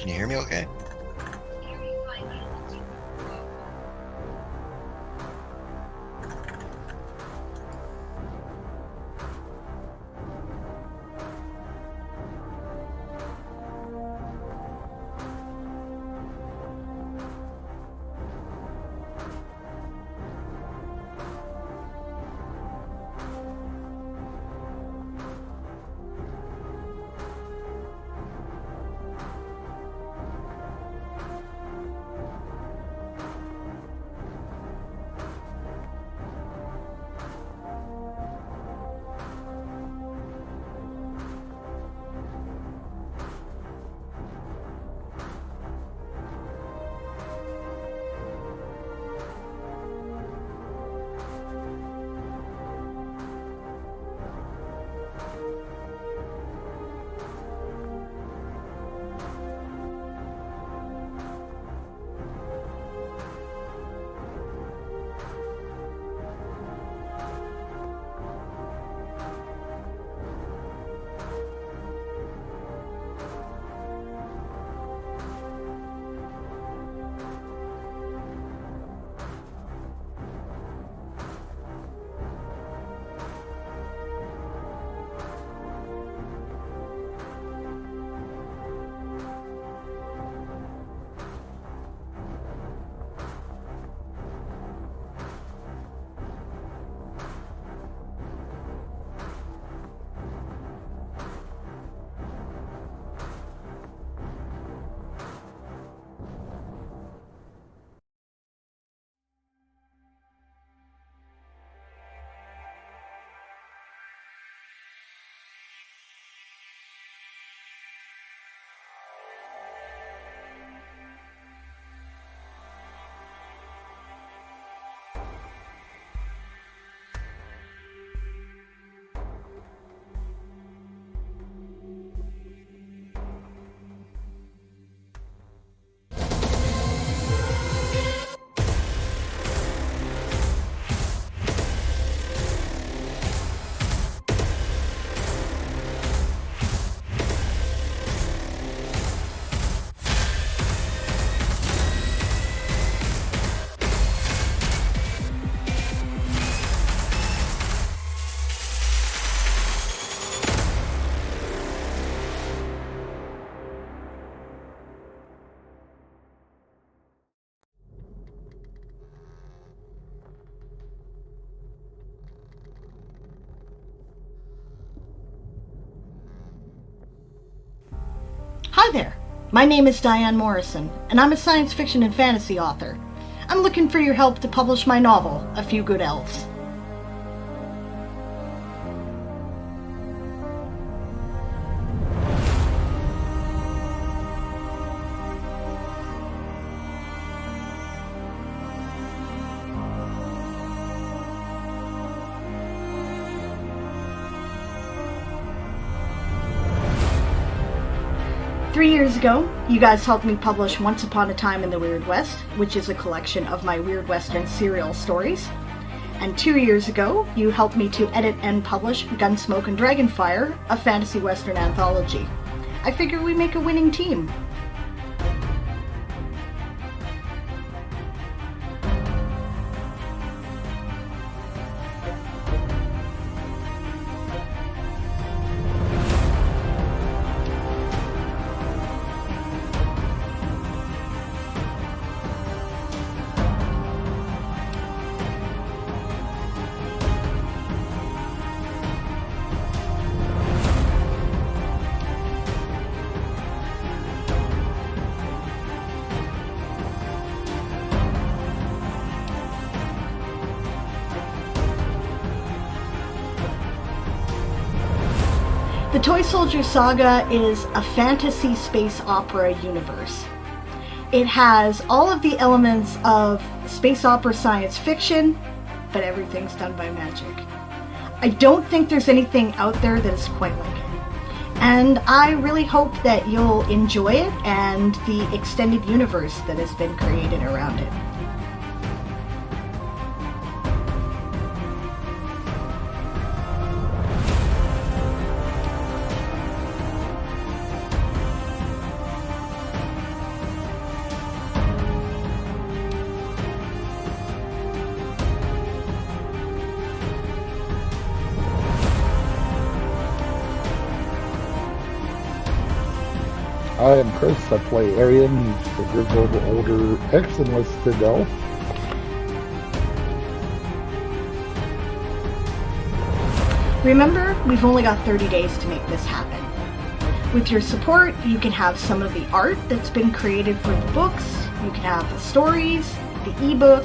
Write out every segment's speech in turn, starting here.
Can you hear me okay? Hi there, my name is Diane Morrison, and I'm a science fiction and fantasy author. I'm looking for your help to publish my novel, A Few Good Elves. Three years ago, you guys helped me publish Once Upon a Time in the Weird West, which is a collection of my Weird Western serial stories. And 2 years ago, you helped me to edit and publish Gunsmoke and Dragonfire, a fantasy western anthology. I figure we make a winning team. The Toysoldier saga is a fantasy space opera universe. It has all of the elements of space opera science fiction, but everything's done by magic. I don't think there's anything out there that is quite like it. And I really hope that you'll enjoy it and the extended universe that has been created around it. I am Chris. I play Arian, the grizzled older ex-enlisted elf. Remember, we've only got 30 days to make this happen. With your support, you can have some of the art that's been created for the books, you can have the stories, the ebook,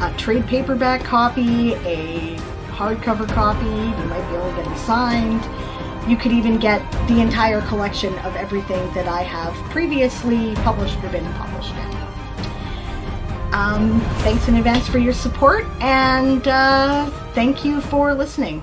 a trade paperback copy, a hardcover copy, you might be able to get them signed. You could even get the entire collection of everything that I have previously published or been published in. Thanks in advance for your support, and thank you for listening.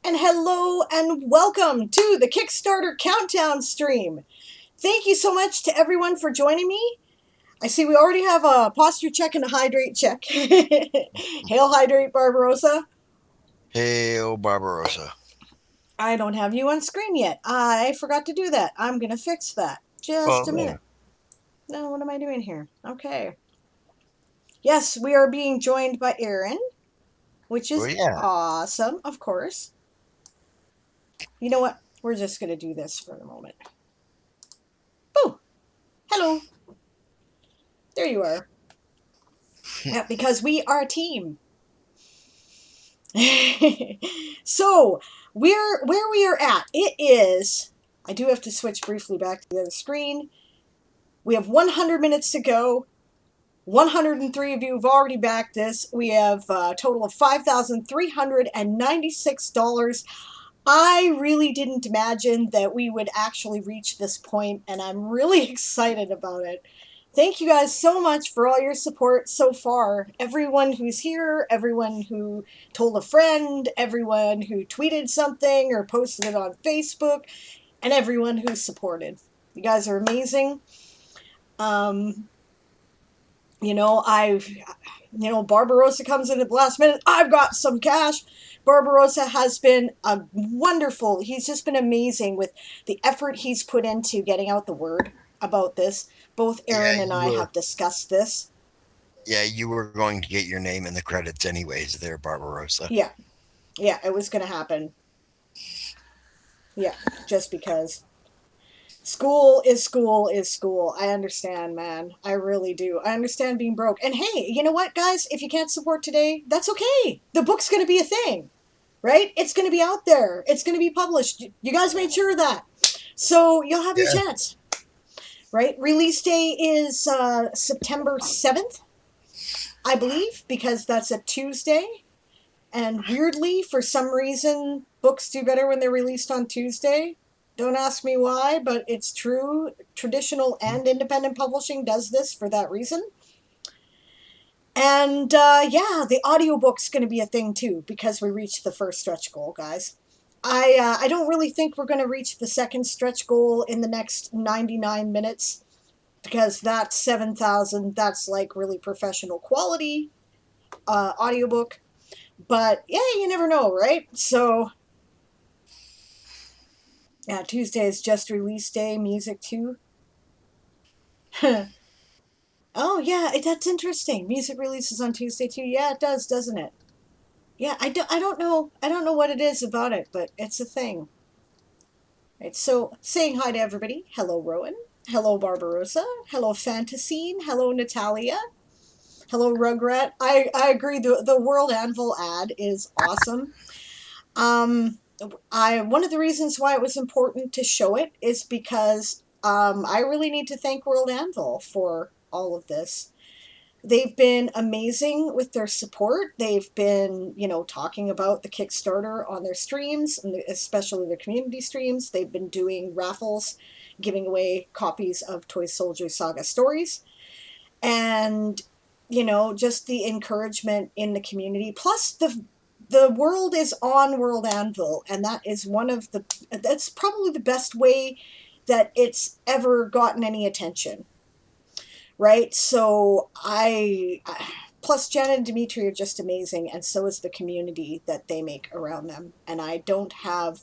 And hello and welcome to the Kickstarter Countdown stream. Thank you so much to everyone for joining me. I see we already have a posture check and a hydrate check. Hail Hydrate Barbarossa. Hail Barbarossa. I don't have you on screen yet. I forgot to do that. I'm going to fix that. Just a minute. No, what am I doing here? Okay. Yes, we are being joined by Aaron, which is awesome, of course. You know what? We're just going to do this for the moment. Boo! Hello. There you are. Yeah, because we are a team. So, where we are at, it is... I do have to switch briefly back to the other screen. We have 100 minutes to go. 103 of you have already backed this. We have a total of $5,396. I really didn't imagine that we would actually reach this point, and I'm really excited about it. Thank you guys so much for all your support so far. Everyone who's here, everyone who told a friend, everyone who tweeted something or posted it on Facebook, and everyone who supported. You guys are amazing. Barbarossa comes in at the last minute. I've got some cash. Barbarossa has been he's just been amazing with the effort he's put into getting out the word about this. Both Aaron and I have discussed this. Yeah, you were going to get your name in the credits anyways there, Barbarossa. Yeah, it was going to happen. Yeah, just because. School is school is school. I understand, man. I really do. I understand being broke. And hey, you know what, guys? If you can't support today, that's okay. The book's going to be a thing, right? It's going to be out there. It's going to be published. You guys made sure of that. So you'll have your chance, right? Release day is September 7th, I believe, because that's a Tuesday. And weirdly, for some reason, books do better when they're released on Tuesday. Don't ask me why, but it's true. Traditional and independent publishing does this for that reason. And the audiobook's going to be a thing too, because we reached the first stretch goal, guys. I don't really think we're going to reach the second stretch goal in the next 99 minutes, because that's 7,000. That's like really professional quality audiobook. But yeah, you never know, right? So yeah, Tuesday is just release day, music too. Oh yeah, that's interesting. Music releases on Tuesday too. Yeah, it does, doesn't it? Yeah, I don't know what it is about it, but it's a thing. Right, so saying hi to everybody. Hello, Rowan. Hello, Barbarossa. Hello, Fantasine. Hello, Natalia. Hello, Rugrat. I agree. The World Anvil ad is awesome. One of the reasons why it was important to show it is because I really need to thank World Anvil for all of this. They've been amazing with their support. They've been, talking about the Kickstarter on their streams, and especially their community streams. They've been doing raffles, giving away copies of Toysoldier Saga stories. And, just the encouragement in the community. Plus, the world is on World Anvil, and that's probably the best way that it's ever gotten any attention. Right? So plus Jen and Dimitri are just amazing, and so is the community that they make around them. And I don't have,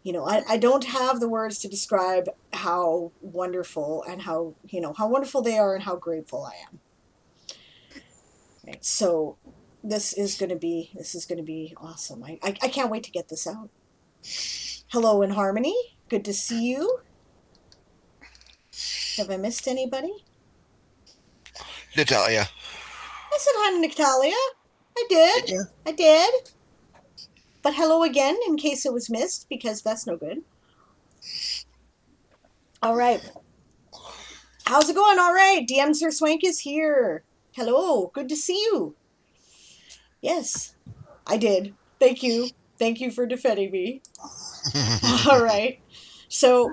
I don't have the words to describe how wonderful and how wonderful they are and how grateful I am. Right, so this is gonna be awesome. I can't wait to get this out. Hello in Harmony, good to see you. Have I missed anybody? Natalia. I said hi to Natalia. I Did did. you? I did. But hello again in case it was missed because that's no good. All right. How's it going? All right. DM Sir Swank is here. Hello. Good to see you. Yes, I did. Thank you. Thank you for defending me. All right. So,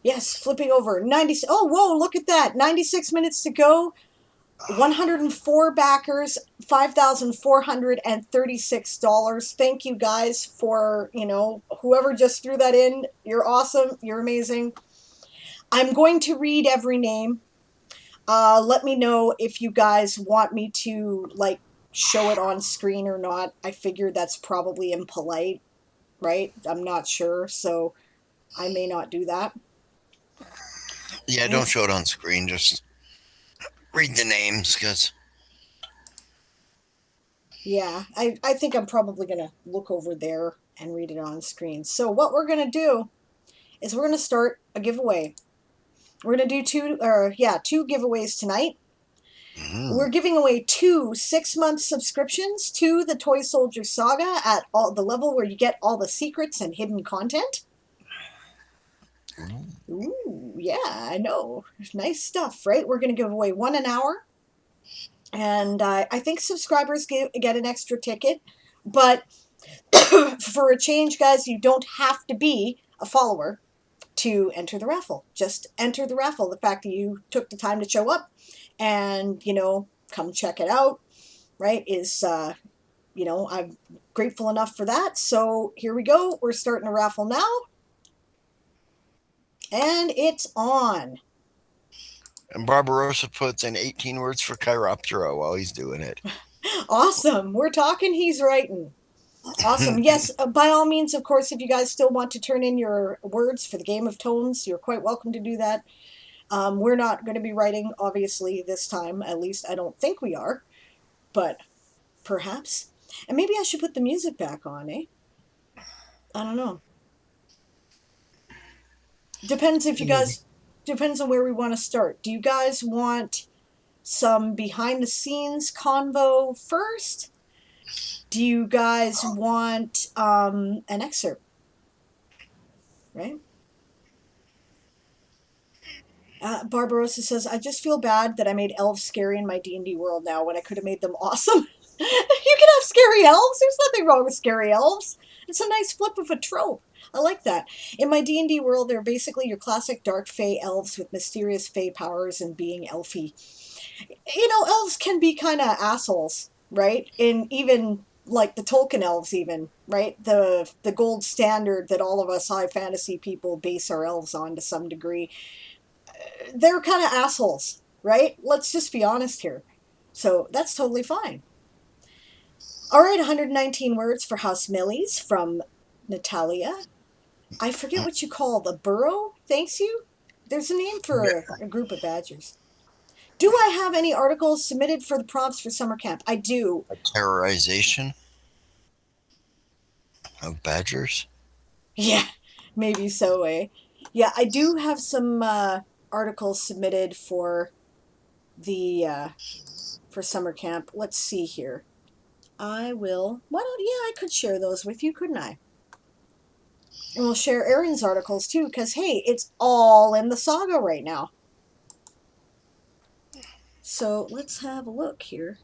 yes, flipping over. 90. Oh, whoa, look at that. 96 minutes to go. 104 backers, $5,436. Thank you guys for, whoever just threw that in. You're awesome. You're amazing. I'm going to read every name. Let me know if you guys want me to, like, show it on screen or not. I figure that's probably impolite, right? I'm not sure, so I may not do that. Yeah, don't show it on screen. Just read the names, because Yeah, I think I'm probably going to look over there and read it on screen. So what we're going to do is we're going to start a giveaway. We're going to do two giveaways tonight. We're giving away 2 6-month subscriptions to the Toysoldier Saga at all the level where you get all the secrets and hidden content. Ooh, yeah, I know. Nice stuff, right? We're going to give away one an hour. And I think subscribers get an extra ticket. But for a change, guys, you don't have to be a follower to enter the raffle. Just enter the raffle. The fact that you took the time to show up and, come check it out, right, is, I'm grateful enough for that. So here we go. We're starting a raffle now. And it's on. And Barbarossa puts in 18 words for Chiroptera while he's doing it. Awesome. We're talking, he's writing. Awesome. Yes, by all means, of course, if you guys still want to turn in your words for the Game of Tones, you're quite welcome to do that. We're not going to be writing, obviously, this time. At least I don't think we are. But perhaps. And maybe I should put the music back on, eh? I don't know. Depends on where we want to start. Do you guys want some behind the scenes convo first? Do you guys want an excerpt? Right? Barbarossa says, I just feel bad that I made elves scary in my D&D world now when I could have made them awesome. You can have scary elves. There's nothing wrong with scary elves. It's a nice flip of a trope. I like that. In my D&D world, they're basically your classic dark fae elves with mysterious fae powers and being elfy. Elves can be kind of assholes, right? And even like the Tolkien elves, even, right? The gold standard that all of us high fantasy people base our elves on to some degree. They're kind of assholes, right? Let's just be honest here. So that's totally fine. All right, 119 words for House Millies from Natalia. I forget what you call the burrow, thanks you? There's a name for a group of badgers. Do I have any articles submitted for the prompts for summer camp? I do. A terrorization of badgers? Yeah, maybe so, eh? Yeah, I do have some articles submitted for the for summer camp. Let's see here. I will. Why don't? Yeah, I could share those with you, couldn't I? And we'll share Erin's articles too, because hey, it's all in the saga right now. So let's have a look here.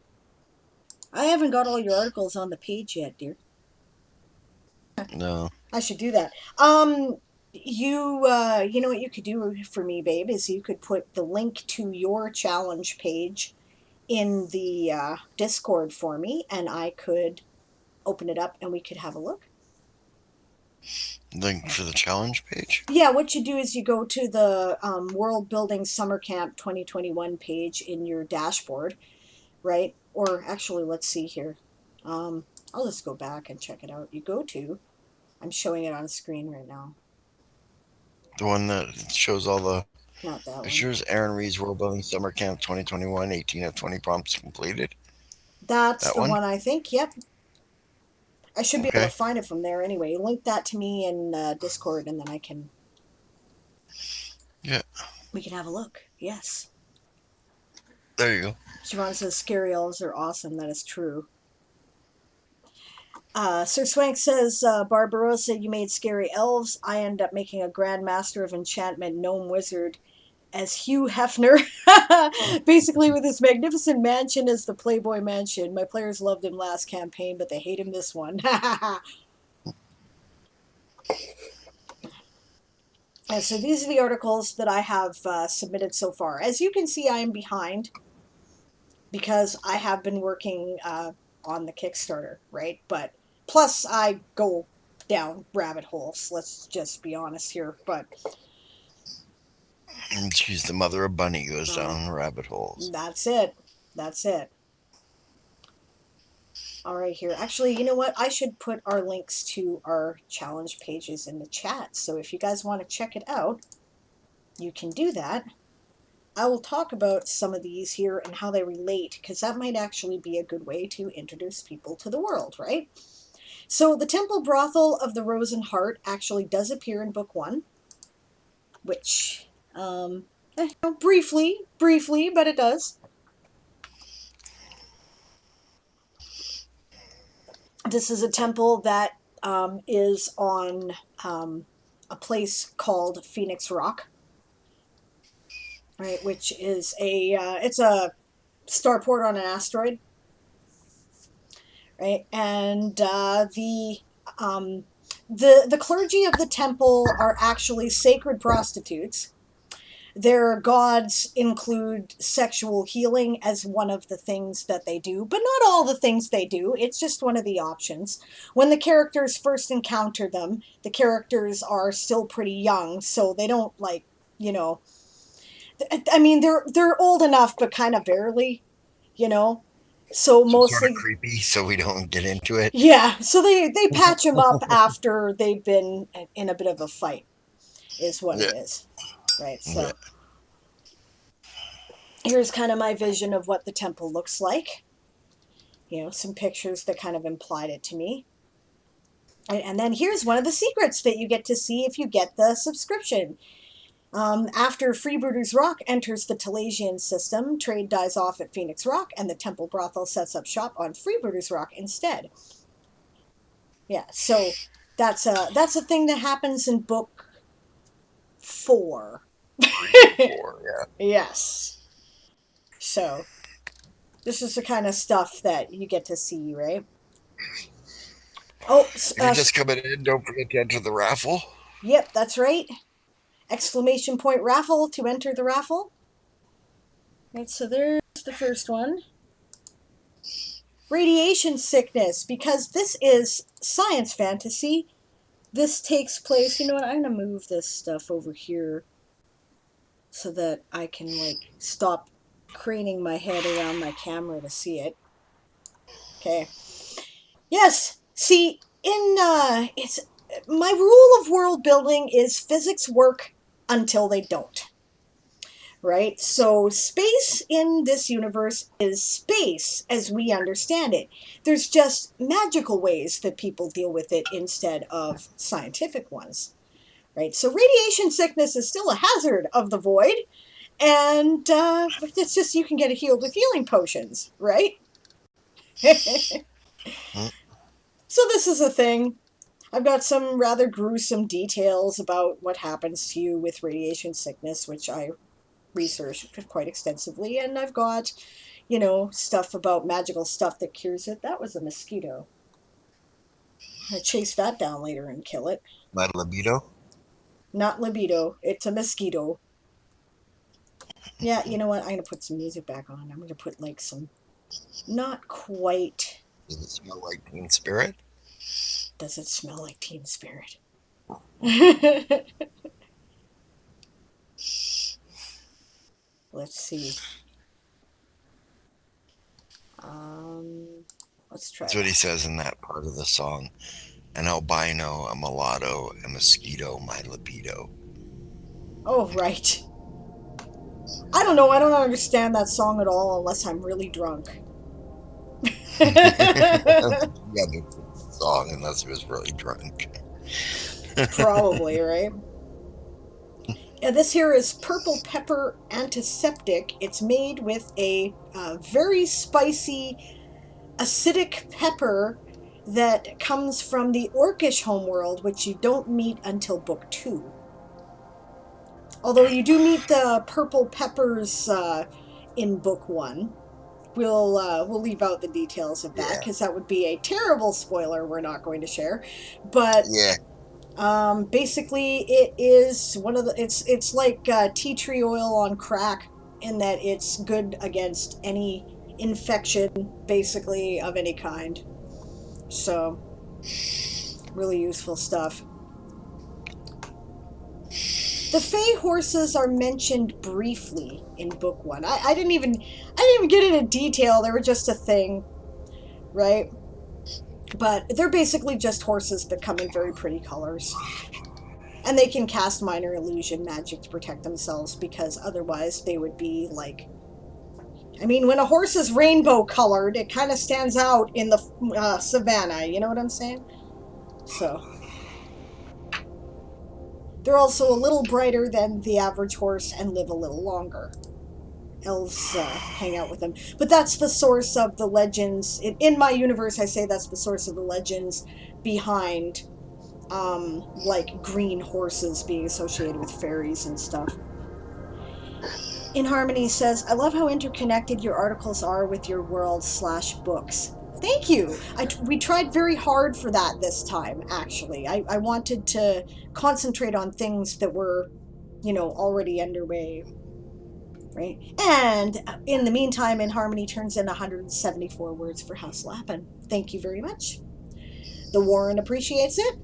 I haven't got all your articles on the page yet, dear. No. I should do that. You know what you could do for me, babe, is you could put the link to your challenge page in the Discord for me, and I could open it up and we could have a look. Link for the challenge page? Yeah, what you do is you go to the World Building Summer Camp 2021 page in your dashboard, right? Or actually, let's see here. I'll just go back and check it out. You go to, I'm showing it on screen right now. The one that shows all the Not that one. pictures. Aaron Reed's World Building Summer Camp 2021, 18 of 20 prompts completed. That's That the one? one, I think. Yep. I should be able Okay. to find it from there anyway. Link that to me in Discord, and then I can. Yeah. We can have a look. Yes. There you go. Siobhan says scary elves are awesome. That is true. Sir Swank says, Barbarossa, you made scary elves. I end up making a Grand Master of Enchantment Gnome Wizard as Hugh Hefner. Basically, with his magnificent mansion as the Playboy Mansion. My players loved him last campaign, but they hate him this one. And so these are the articles that I have submitted so far. As you can see, I am behind because I have been working on the Kickstarter, right? But plus, I go down rabbit holes. Let's just be honest here. But She's the mother of Bunny goes down rabbit holes. that's it. That's it. All right, here. Actually, you know what? I should put our links to our challenge pages in the chat. So if you guys want to check it out, you can do that. I will talk about some of these here and how they relate, because that might actually be a good way to introduce people to the world, right? So the Temple Brothel of the Rose and Heart actually does appear in book 1, which, briefly, but it does. This is a temple that is on a place called Phoenix Rock, right? Which is it's a starport on an asteroid, right? And the clergy of the temple are actually sacred prostitutes. Their gods include sexual healing as one of the things that they do, but not all the things they do. It's just one of the options. When the characters first encounter them, the characters are still pretty young, so they don't I mean, they're old enough, but kind of barely, you know. So Sort of mostly, creepy, so we don't get into it. yeah. So they patch them up after they've been in a bit of a fight, is what Yeah. it is, right? So. Yeah. Here's kind of my vision of what the temple looks like. Some pictures that kind of implied it to me. And then here's one of the secrets that you get to see if you get the subscription. After Freebooters Rock enters the Talasian system, trade dies off at Phoenix Rock, and the Temple Brothel sets up shop on Freebooters Rock instead. Yeah, so that's a thing that happens in book 4. 4, yeah. Yes. So this is the kind of stuff that you get to see, right? Oh, If you're just coming in, don't forget to enter the raffle. Yep, that's right. Exclamation point raffle to enter the raffle. Right, so there's the first one. Radiation sickness, because this is science fantasy. This takes place, you know what, I'm going to move this stuff over here so that I can, stop craning my head around my camera to see it. Okay. Yes, see, it's my rule of world building is physics work until they don't. Right? So space in this universe is space as we understand it. There's just magical ways that people deal with it instead of scientific ones. Right? So radiation sickness is still a hazard of the void, and it's just you can get it healed with healing potions, right? So this is a thing. I've got some rather gruesome details about what happens to you with radiation sickness, which I researched quite extensively, and I've got, stuff about magical stuff that cures it. That was a mosquito. I chase that down later and kill it. My libido? Not libido, it's a mosquito. Yeah, you know what? I'm going to put some music back on. I'm going to put, some, not quite. Does it smell like Teen Spirit? Does it smell like Teen Spirit? Let's see. Let's try. That's what he says in that part of the song. An albino, a mulatto, a mosquito, my libido. Oh, right. I don't know. I don't understand that song at all unless I'm really drunk. Yeah, the song, unless he was really drunk. Probably, right? This here is purple pepper antiseptic. It's made with a very spicy acidic pepper that comes from the Orcish homeworld, which you don't meet until book 2. Although you do meet the purple peppers in book 1. We'll leave out the details of that Yeah. because that would be a terrible spoiler we're not going to share. But Yeah. basically, it is one of the. It's like tea tree oil on crack in that it's good against any infection, basically of any kind. So, really useful stuff. The Fey horses are mentioned briefly in book 1. I didn't even get into detail. They were just a thing, right? But they're basically just horses that come in very pretty colors. And they can cast minor illusion magic to protect themselves because otherwise they would be like. I mean, when a horse is rainbow colored, it kind of stands out in the savannah. You know what I'm saying? So. They're also a little brighter than the average horse and live a little longer. Elves hang out with them. But that's the source of the legends. In my universe, I say that's the source of the legends behind like green horses being associated with fairies and stuff. In Harmony says, I love how interconnected your articles are with your world/books. Thank you. We tried very hard for that this time, actually. I wanted to concentrate on things that were, already underway. Right? And in the meantime, In Harmony turns in 174 words for House Lappin. Thank you very much. The Warren appreciates it.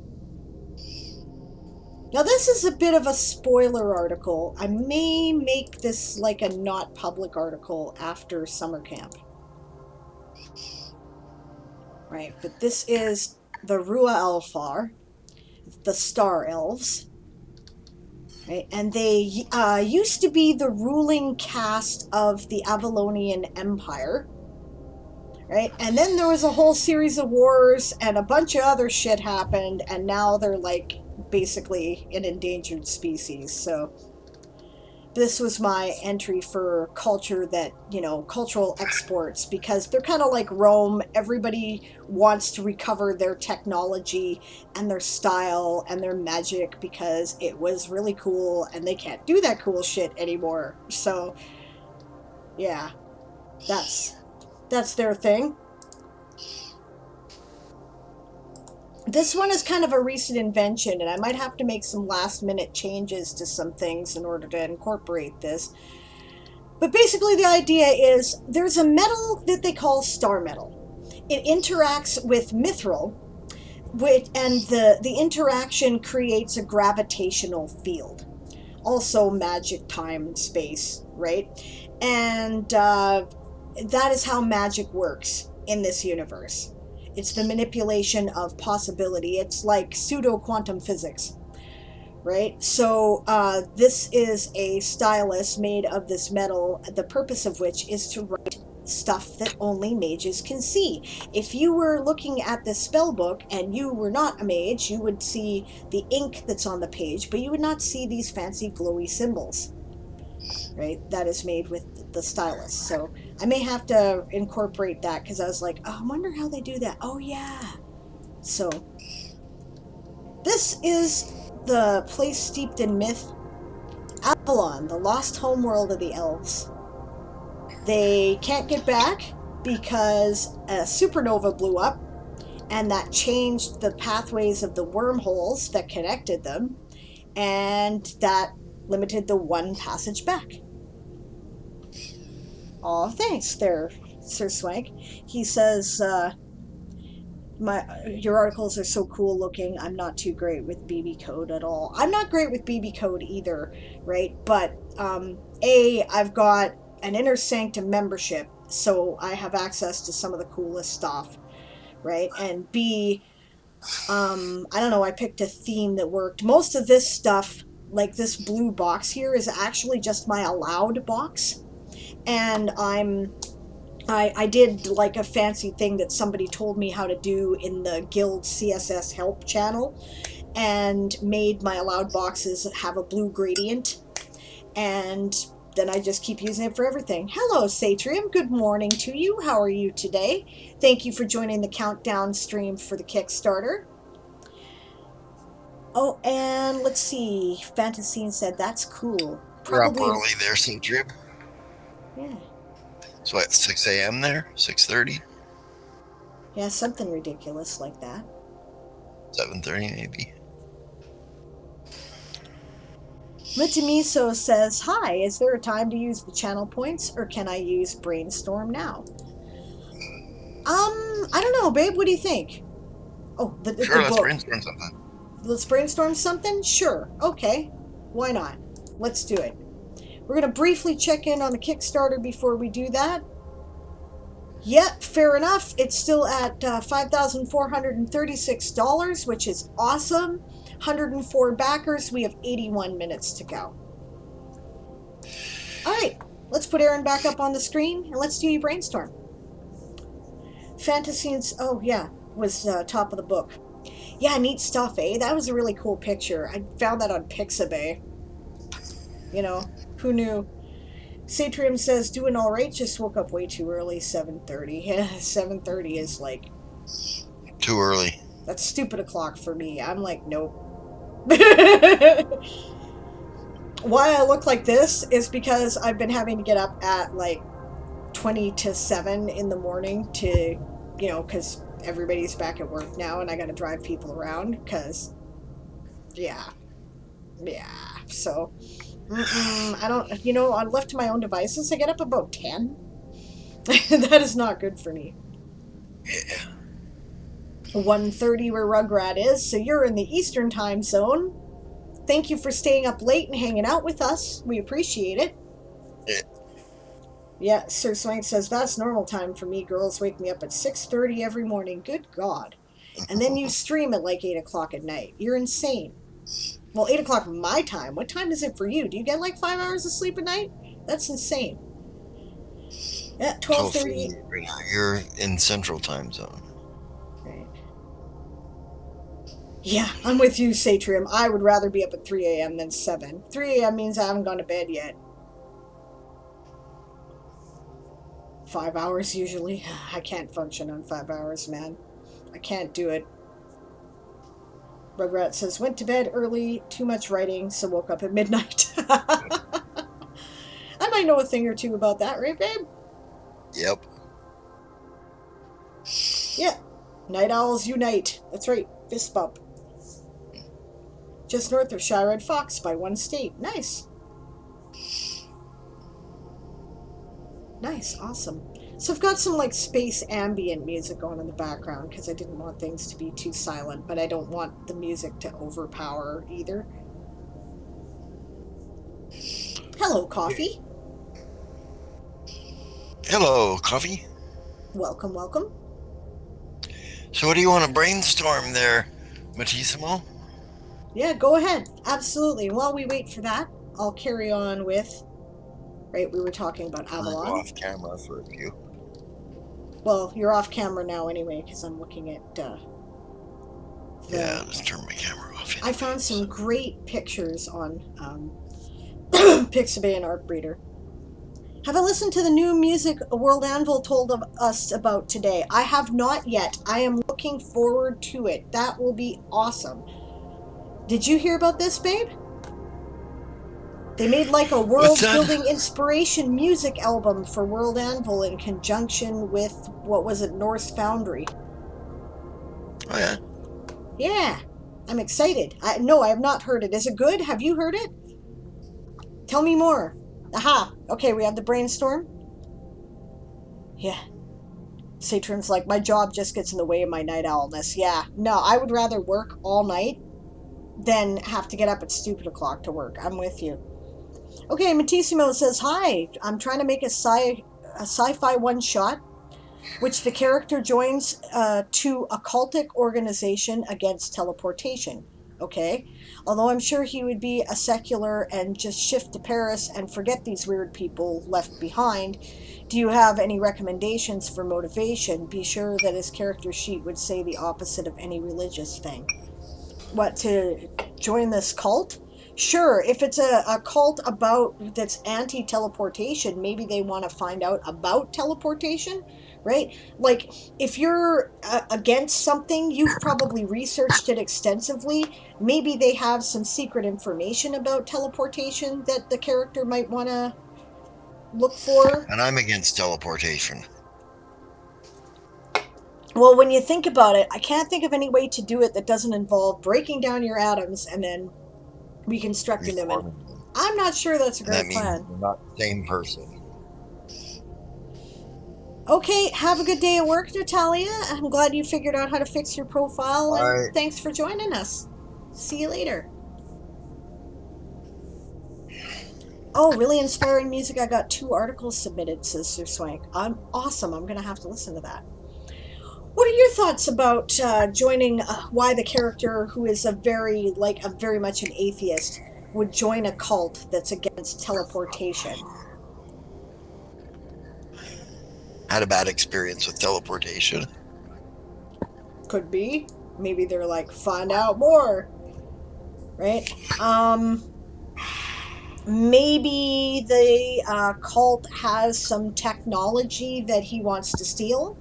Now, this is a bit of a spoiler article. I may make this like a not public article after summer camp. Right, but this is the Rua Alfar, the Star Elves. Right, and they used to be the ruling caste of the Avalonian Empire. Right, and then there was a whole series of wars and a bunch of other shit happened, and now they're like basically an endangered species. So this was my entry for culture that, cultural exports, because they're kind of like Rome. Everybody wants to recover their technology and their style and their magic because it was really cool and they can't do that cool shit anymore. So yeah, that's their thing. This one is kind of a recent invention, and I might have to make some last minute changes to some things in order to incorporate this. But basically the idea is there's a metal that they call star metal. It interacts with mithril, and the interaction creates a gravitational field. Also magic, time, and space, right? And that is how magic works in this universe. It's the manipulation of possibility. It's like pseudo-quantum physics, right? So this is a stylus made of this metal, the purpose of which is to write stuff that only mages can see. If you were looking at this spell book and you were not a mage, you would see the ink that's on the page, but you would not see these fancy glowy symbols, right? That is made with the stylus. So I may have to incorporate that because I was like, oh, I wonder how they do that. Oh yeah. So this is the place steeped in myth, Avalon, the lost homeworld of the elves. They can't get back because a supernova blew up, and that changed the pathways of the wormholes that connected them, and that limited the one passage back. Aw, thanks there, Sir Swank. He says, your articles are so cool looking. I'm not too great with BB code at all. I'm not great with BB code either, right? But I've got an Inner Sanctum membership, so I have access to some of the coolest stuff, right? And B, I don't know, I picked a theme that worked. Most of this stuff like this blue box here is actually just my allowed box. And I did like a fancy thing that somebody told me how to do in the Guild CSS help channel, and made my allowed boxes have a blue gradient, and then I just keep using it for everything. Hello, Satrium. Good morning to you. How are you today? Thank you for joining the countdown stream for the Kickstarter. Oh, and let's see. Fantasine said, that's cool. You're up Probably. early there, St. Drib. Yeah. So at 6 a.m. there? 6:30? Yeah, something ridiculous like that. 7:30 maybe. Mitsumiso says, hi, is there a time to use the channel points, or can I use Brainstorm now? I don't know, babe. What do you think? Oh, Sure, let's book. brainstorm something. Let's brainstorm something? Sure. Okay. Why not? Let's do it. We're going to briefly check in on the Kickstarter before we do that. Yep, fair enough. It's still at $5,436, which is awesome. 104 backers. We have 81 minutes to go. All right, let's put Aaron back up on the screen and let's do your brainstorm. Fantasines, oh yeah, was top of the book. Yeah, neat stuff, eh? That was a really cool picture. I found that on Pixabay. You know, who knew? Satrium says, doing all right, just woke up way too early, 7:30. Yeah, 7:30 is like... Too early. That's stupid o'clock for me. I'm like, nope. Why I look like this is because I've been having to get up at like 20 to 7 in the morning to, you know, because everybody's back at work now and I got to drive people around because, yeah, so, I don't, you know, I'm left to my own devices. I get up about 10. That is not good for me. Yeah. 1:30 where Rugrat is, so you're in the Eastern time zone. Thank you for staying up late and hanging out with us. We appreciate it. Yeah, Sir Swank says, that's normal time for me. Girls wake me up at 6:30 every morning. Good God. And then you stream at like 8 o'clock at night. You're insane. Well, 8 o'clock my time. What time is it for you? Do you get like 5 hours of sleep a night? That's insane. Yeah, 12:30. You're in Central Time Zone. Right. Yeah, I'm with you, Satrium. I would rather be up at 3 a.m. than 7. 3 a.m. means I haven't gone to bed yet. 5 hours usually. I can't function on 5 hours, man. I can't do it. Rugrat says, went to bed early, too much writing, so woke up at midnight. I might know a thing or two about that, right, babe? Yep. Yeah. Night owls unite. That's right. Fist bump. Just north of Shire-Red Fox by one state. Nice. Nice. Awesome. So I've got some like space ambient music going in the background because I didn't want things to be too silent, but I don't want the music to overpower either. Hello, Coffee. Hello, Coffee. Welcome, welcome. So what do you want to brainstorm there, Matissimo? Yeah, go ahead. Absolutely. While we wait for that, I'll carry on with... Right, we were talking about Avalon. Go off camera for a few. Well, you're off camera now anyway, because I'm looking at... Yeah, let's turn my camera off. I found some great pictures on Pixabay and Artbreeder. Have I listened to the new music World Anvil told of us about today? I have not yet. I am looking forward to it. That will be awesome. Did you hear about this, babe? They made like a world-building inspiration music album for World Anvil in conjunction with, what was it, Norse Foundry. Oh, yeah? Yeah. I'm excited. No, I have not heard it. Is it good? Have you heard it? Tell me more. Aha. Okay, we have the brainstorm. Yeah. Saturn's like, my job just gets in the way of my night owlness. Yeah. No, I would rather work all night than have to get up at stupid o'clock to work. I'm with you. Okay, Matissimo says, hi. I'm trying to make a sci-fi one-shot, which the character joins to a cultic organization against teleportation. okay? Although I'm sure he would be a secular and just shift to Paris and forget these weird people left behind. Do you have any recommendations for motivation? Be sure that his character sheet would say the opposite of any religious thing. What, to join this cult? Sure, if it's a cult that's anti-teleportation, maybe they want to find out about teleportation, right? Like, if you're against something, you've probably researched it extensively. Maybe they have some secret information about teleportation that the character might want to look for. And I'm against teleportation. Well, when you think about it, I can't think of any way to do it that doesn't involve breaking down your atoms and then reconstructing them. And Reforming them. I'm not sure that's a And that great means plan. we're not the same person. Okay, have a good day at work, Natalia. I'm glad you figured out how to fix your profile, All and right. thanks for joining us. See you later. Oh, really inspiring music. I got 2 articles submitted, says Sir Swank. I'm awesome. I'm going to have to listen to that. What are your thoughts about joining? Why the character who is a very much an atheist would join a cult that's against teleportation? Had a bad experience with teleportation. Could be. Maybe they're like, find out more, right? Maybe the cult has some technology that he wants to steal.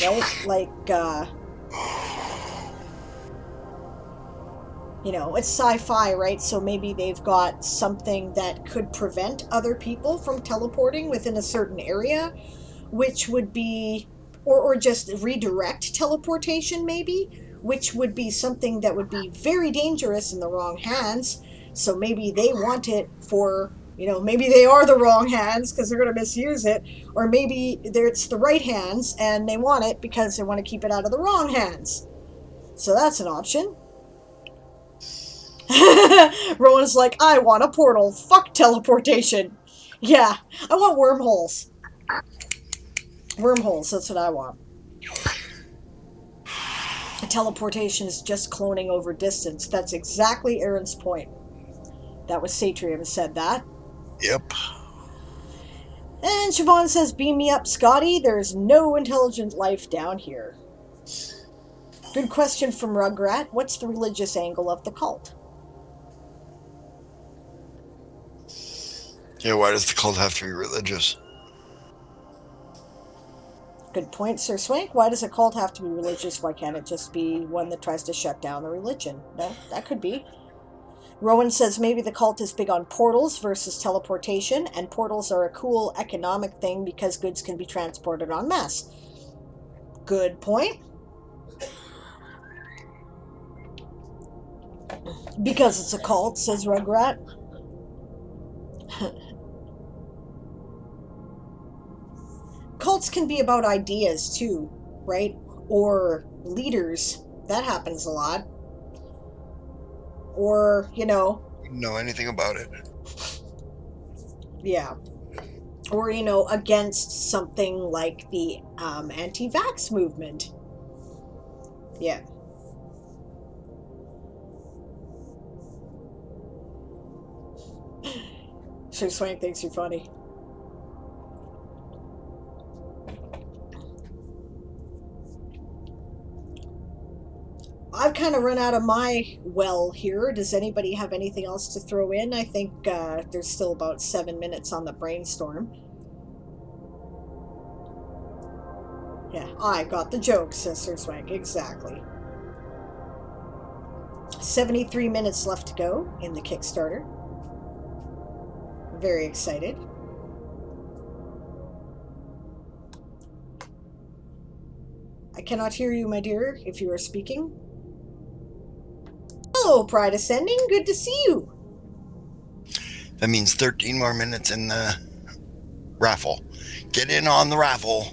Right? Like, it's sci-fi, right? So maybe they've got something that could prevent other people from teleporting within a certain area, which would be, or just redirect teleportation, maybe, which would be something that would be very dangerous in the wrong hands. So maybe they want it for, maybe they are the wrong hands because they're going to misuse it, or maybe it's the right hands and they want it because they want to keep it out of the wrong hands. So that's an option. Rowan's like, I want a portal. Fuck teleportation. Yeah, I want wormholes. Wormholes, that's what I want. Teleportation is just cloning over distance. That's exactly Aaron's point. That was Satrium said that. Yep. And Siobhan says, beam me up, Scotty. There's no intelligent life down here. Good question from Rugrat. What's the religious angle of the cult? Yeah, why does the cult have to be religious? Good point, Sir Swank. Why does a cult have to be religious? Why can't it just be one that tries to shut down the religion? No, that could be. Rowan says maybe the cult is big on portals versus teleportation, and portals are a cool economic thing because goods can be transported en masse. Good point. Because it's a cult, says Rugrat. Cults can be about ideas too, right? Or leaders. That happens a lot. Or, Didn't know anything about it. Yeah. Or, against something like the anti-vax movement. Yeah. Sir Swank thinks you're funny. I've kind of run out of my well here. Does anybody have anything else to throw in? I think there's still about 7 minutes on the brainstorm. Yeah, I got the joke, says Sir Swank. Exactly. 73 minutes left to go in the Kickstarter. Very excited. I cannot hear you, my dear, if you are speaking. Hello, Pride Ascending. Good to see you. That means 13 more minutes in the raffle. Get in on the raffle.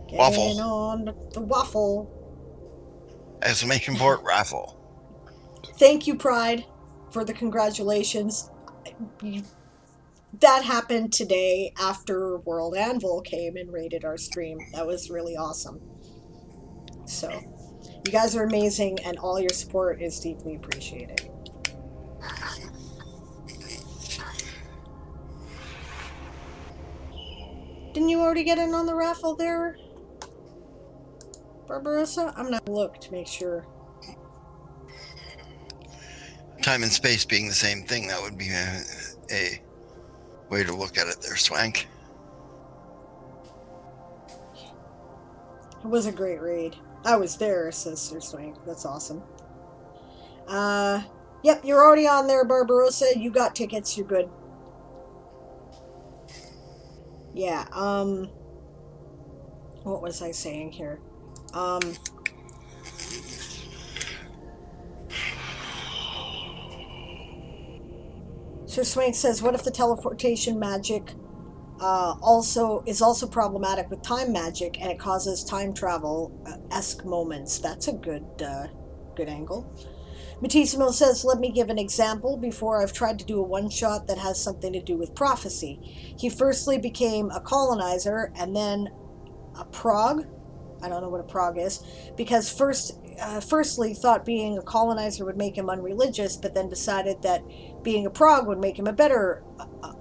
Get Waffle. in on the waffle. Exclamation point raffle. Thank you, Pride, for the congratulations. that happened today after World Anvil came and raided our stream. That was really awesome. So, you guys are amazing, and all your support is deeply appreciated. Didn't you already get in on the raffle there, Barbarossa? I'm gonna look to make sure. Time and space being the same thing, that would be a way to look at it there, Swank. It was a great raid. I was there, says Sir Swank. That's awesome. Yep, you're already on there, Barbarossa. You got tickets. You're good. Yeah, what was I saying here? Sir Swank says, what if the teleportation magic is also problematic with time magic and it causes time travel-esque moments? That's a good angle. Matissimo says, let me give an example. Before, I've tried to do a one-shot that has something to do with prophecy. He firstly became a colonizer and then a prog. I don't know what a prog is, because firstly thought being a colonizer would make him unreligious, but then decided that being a prog would make him a better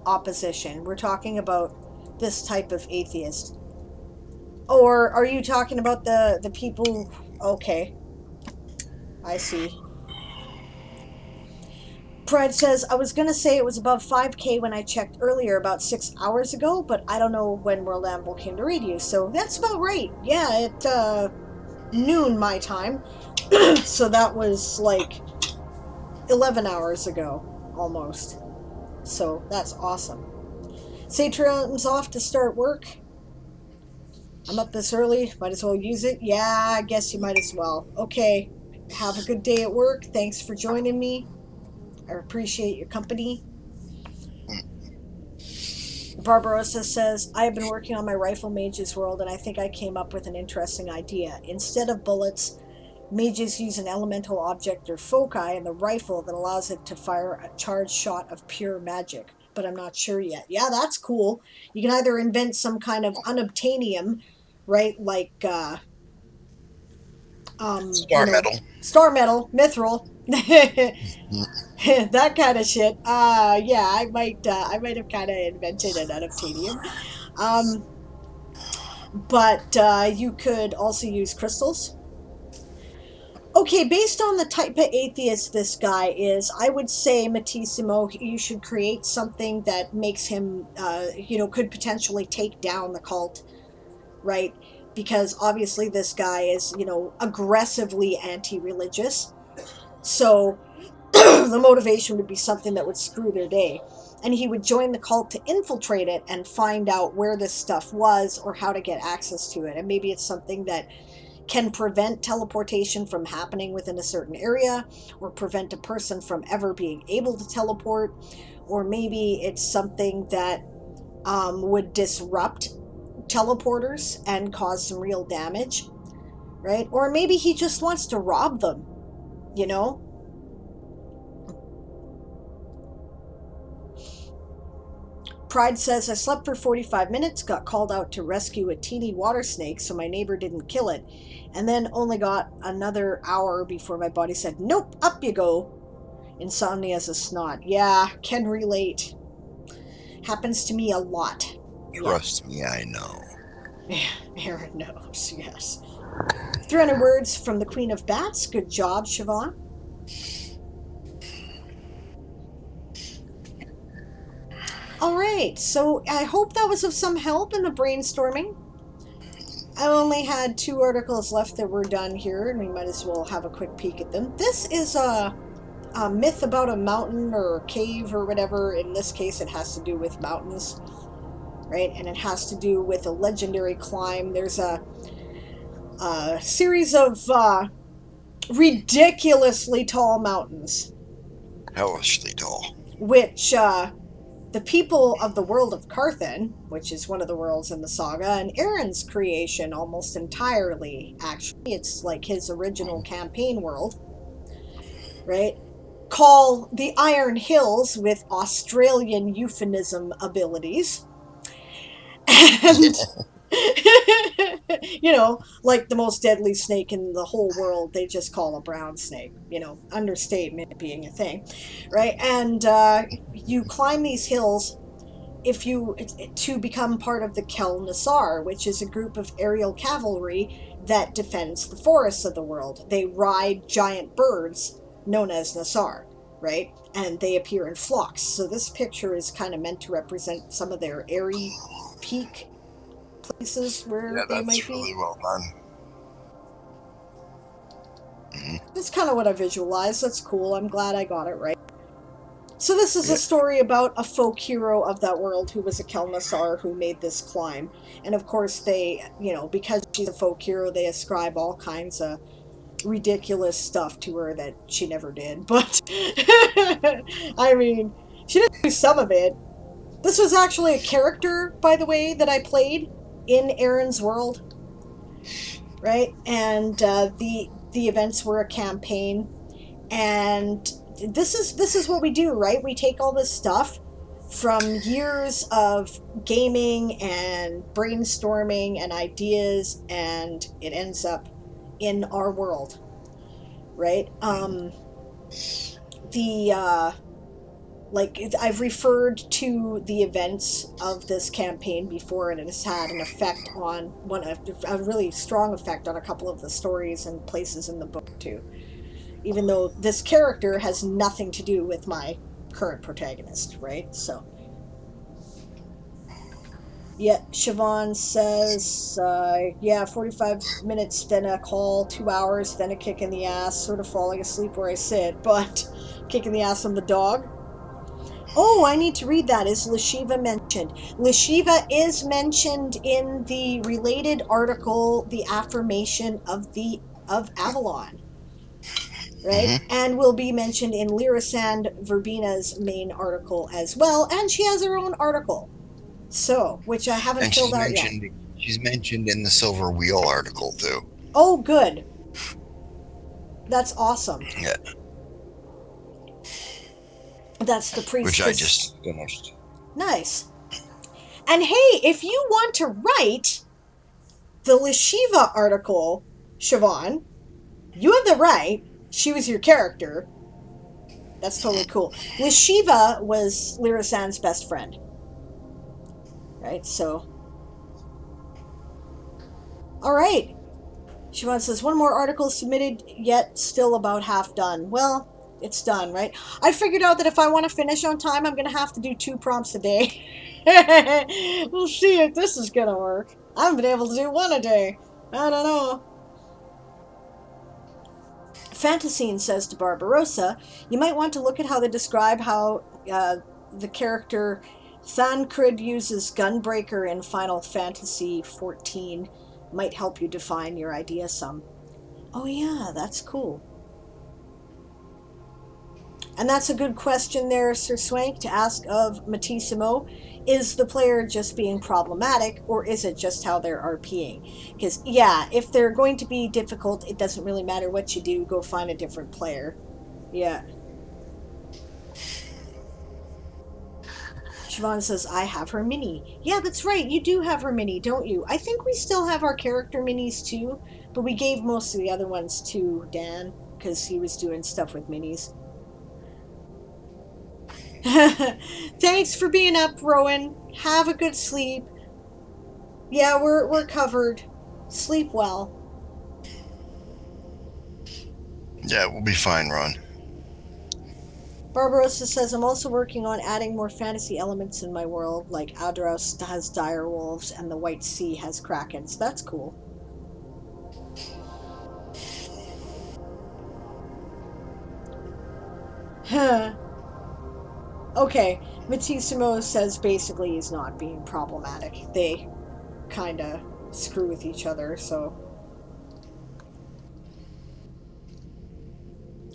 opposition. We're talking about this type of atheist. Or are you talking about the people? Okay, I see. Pride says, I was going to say it was above 5K when I checked earlier about 6 hours ago, but I don't know when World Anvil came to raid you, so that's about right. Yeah, at noon my time, so that was like 11 hours ago, almost. So that's awesome. Saturn's off to start work. I'm up this early, might as well use it. Yeah, I guess you might as well. Okay, have a good day at work. Thanks for joining me. I appreciate your company. Barbarossa says, I have been working on my Rifle Mage's World and I think I came up with an interesting idea. Instead of bullets, mages use an elemental object or foci in the rifle that allows it to fire a charged shot of pure magic. But I'm not sure yet. Yeah, that's cool. You can either invent some kind of unobtainium, right? Like, Star metal. Star metal, mithril. That kind of shit. Yeah, I might have kind of invented an unobtainium. But you could also use crystals. Okay, based on the type of atheist this guy is, I would say, Matissimo, you should create something that makes him, could potentially take down the cult, right? Because obviously this guy is, aggressively anti-religious. So the motivation would be something that would screw their day. And he would join the cult to infiltrate it and find out where this stuff was or how to get access to it. And maybe it's something that can prevent teleportation from happening within a certain area, or prevent a person from ever being able to teleport, or maybe it's something that would disrupt teleporters and cause some real damage, right? Or maybe he just wants to rob them, you know? Pride says, I slept for 45 minutes, got called out to rescue a teeny water snake so my neighbor didn't kill it, and then only got another hour before my body said, nope, up you go. Insomnia's a snot. Yeah, can relate. Happens to me a lot. Trust me, I know. Aaron knows, yes. 300 words from the Queen of Bats. Good job, Siobhan. All right, so I hope that was of some help in the brainstorming. I only had 2 articles left that were done here, and we might as well have a quick peek at them. This is a myth about a mountain or a cave or whatever. In this case, it has to do with mountains, right? And it has to do with a legendary climb. There's a series of ridiculously tall mountains. Hellishly tall. Which the people of the world of Carthan, which is one of the worlds in the saga, and Aaron's creation almost entirely, actually. It's like his original campaign world, right? call the Iron Hills with Australian euphemism abilities. And, you know, like the most deadly snake in the whole world, they just call a brown snake, you know, understatement being a thing, right? And you climb these hills if you to become part of the Kel Nassar, which is a group of aerial cavalry that defends the forests of the world. They ride giant birds known as Nassar, right? And they appear in flocks. So this picture is kind of meant to represent some of their airy peak places where Yeah, they might that's be. really well done. Mm-hmm. That's kind of what I visualized. That's cool. I'm glad I got it right. So this is Yeah. a story about a folk hero of that world who was a Kelnassar who made this climb. And of course they, you know, because she's a folk hero, they ascribe all kinds of ridiculous stuff to her that she never did. But, I mean, she did do some of it. This was actually a character, by the way, that I played in Aaron's world. Right? And the events were a campaign. And this is what we do, right? We take all this stuff from years of gaming and brainstorming and ideas, and it ends up in our world, right? The like I've referred to the events of this campaign before, and it has had an effect on a really strong effect on a couple of the stories and places in the book too, even though this character has nothing to do with my current protagonist, right? So, yeah, Siobhan says, yeah, 45 minutes, then a call, 2 hours, then a kick in the ass, sort of falling asleep where I sit, but kicking the ass on the dog. Oh, I need to read that. Is Lashiva mentioned? Lashiva is mentioned in the related article, The Affirmation of Avalon. Right? Mm-hmm. And will be mentioned in Lyrisand Verbina's main article as well, and she has her own article. So, which I haven't And filled out yet. she's mentioned in the Silver Wheel article too. Oh, good. That's awesome. Yeah. That's the priestess. Which I just finished. Nice. And hey, if you want to write the Lashiva article, Siobhan, you have the right. She was your character. That's totally cool. Lashiva was Lyrisand's best friend. Right, so. Alright. Siobhan says, one more article submitted, yet still about half done. Well, it's done, right? I figured out that if I want to finish on time, I'm going to have to do 2 prompts a day. We'll see if this is going to work. I haven't been able to do 1 a day. I don't know. Fantasine says to Barbarossa, you might want to look at how they describe how the character Thancred uses Gunbreaker in Final Fantasy XIV. Might help you define your idea some. Oh yeah, that's cool. And that's a good question there, Sir Swank, to ask of Matissimo. Is the player just being problematic, or is it just how they're RPing? Because, yeah, if they're going to be difficult, it doesn't really matter what you do. Go find a different player. Yeah. Siobhan says, I have her mini. Yeah, that's right. You do have her mini, don't you? I think we still have our character minis, too. But we gave most of the other ones to Dan, because he was doing stuff with minis. Thanks for being up, Rowan. Have a good sleep. Yeah, we're covered. Sleep well. Yeah, we'll be fine, Ron. Barbarossa says, I'm also working on adding more fantasy elements in my world, like Adros has direwolves and the White Sea has krakens. That's cool. Huh. Okay, Matissimo says basically he's not being problematic. They kinda screw with each other, so.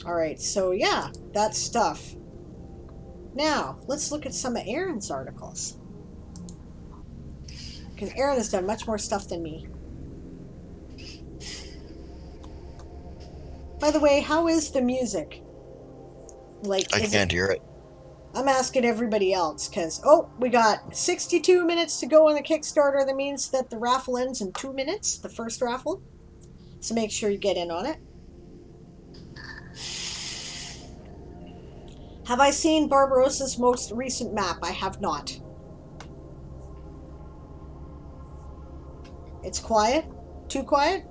Alright, so yeah, that's stuff. Now, let's look at some of Aaron's articles. Because Aaron has done much more stuff than me. By the way, how is the music? Like, I can't hear it. I'm asking everybody else because, we got 62 minutes to go on the Kickstarter. That means that the raffle ends in 2 minutes, the first raffle. So make sure you get in on it. Have I seen Barbarossa's most recent map? I have not. It's quiet? Too quiet?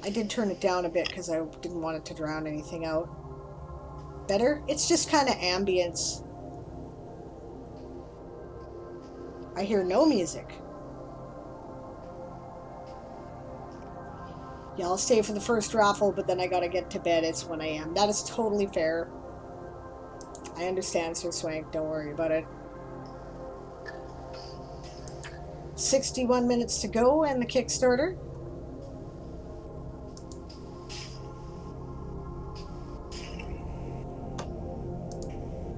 I did turn it down a bit because I didn't want it to drown anything out. Better? It's just kind of ambience. I hear no music. Yeah, I'll stay for the first raffle, but then I gotta get to bed. It's 1 a.m. That is totally fair. I understand, Sir Swank. Don't worry about it. 61 minutes to go and the Kickstarter.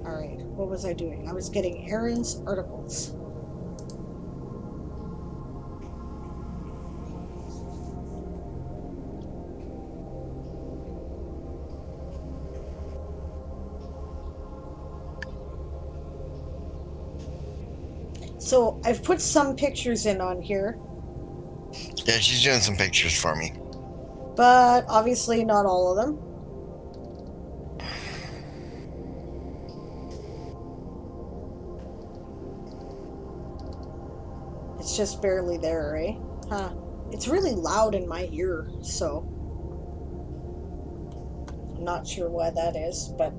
Alright, what was I doing? I was getting Aaron's articles. So I've put some pictures in on here. Yeah, she's doing some pictures for me. But obviously not all of them. It's just barely there, eh? Huh. It's really loud in my ear, so I'm not sure why that is, but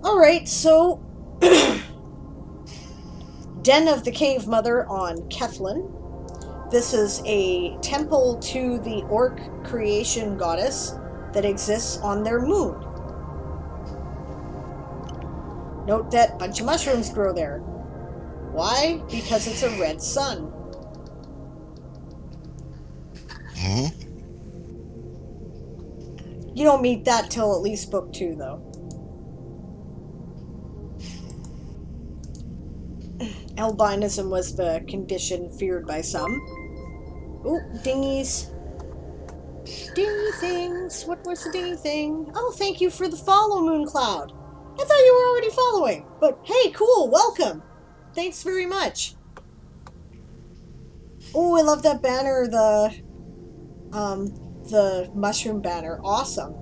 alright, so Den of the Cave Mother on Kethlin. This is a temple to the orc creation goddess that exists on their moon. Note that a bunch of mushrooms grow there. Why? Because it's a red sun. Mm-hmm. You don't meet that till at least book 2, though. Albinism was the condition feared by some. Ooh, dinghies. Dingy things. What was the dingy thing? Oh, thank you for the follow, Mooncloud. I thought you were already following. But hey, cool, welcome. Thanks very much. Oh, I love that banner, the mushroom banner. Awesome.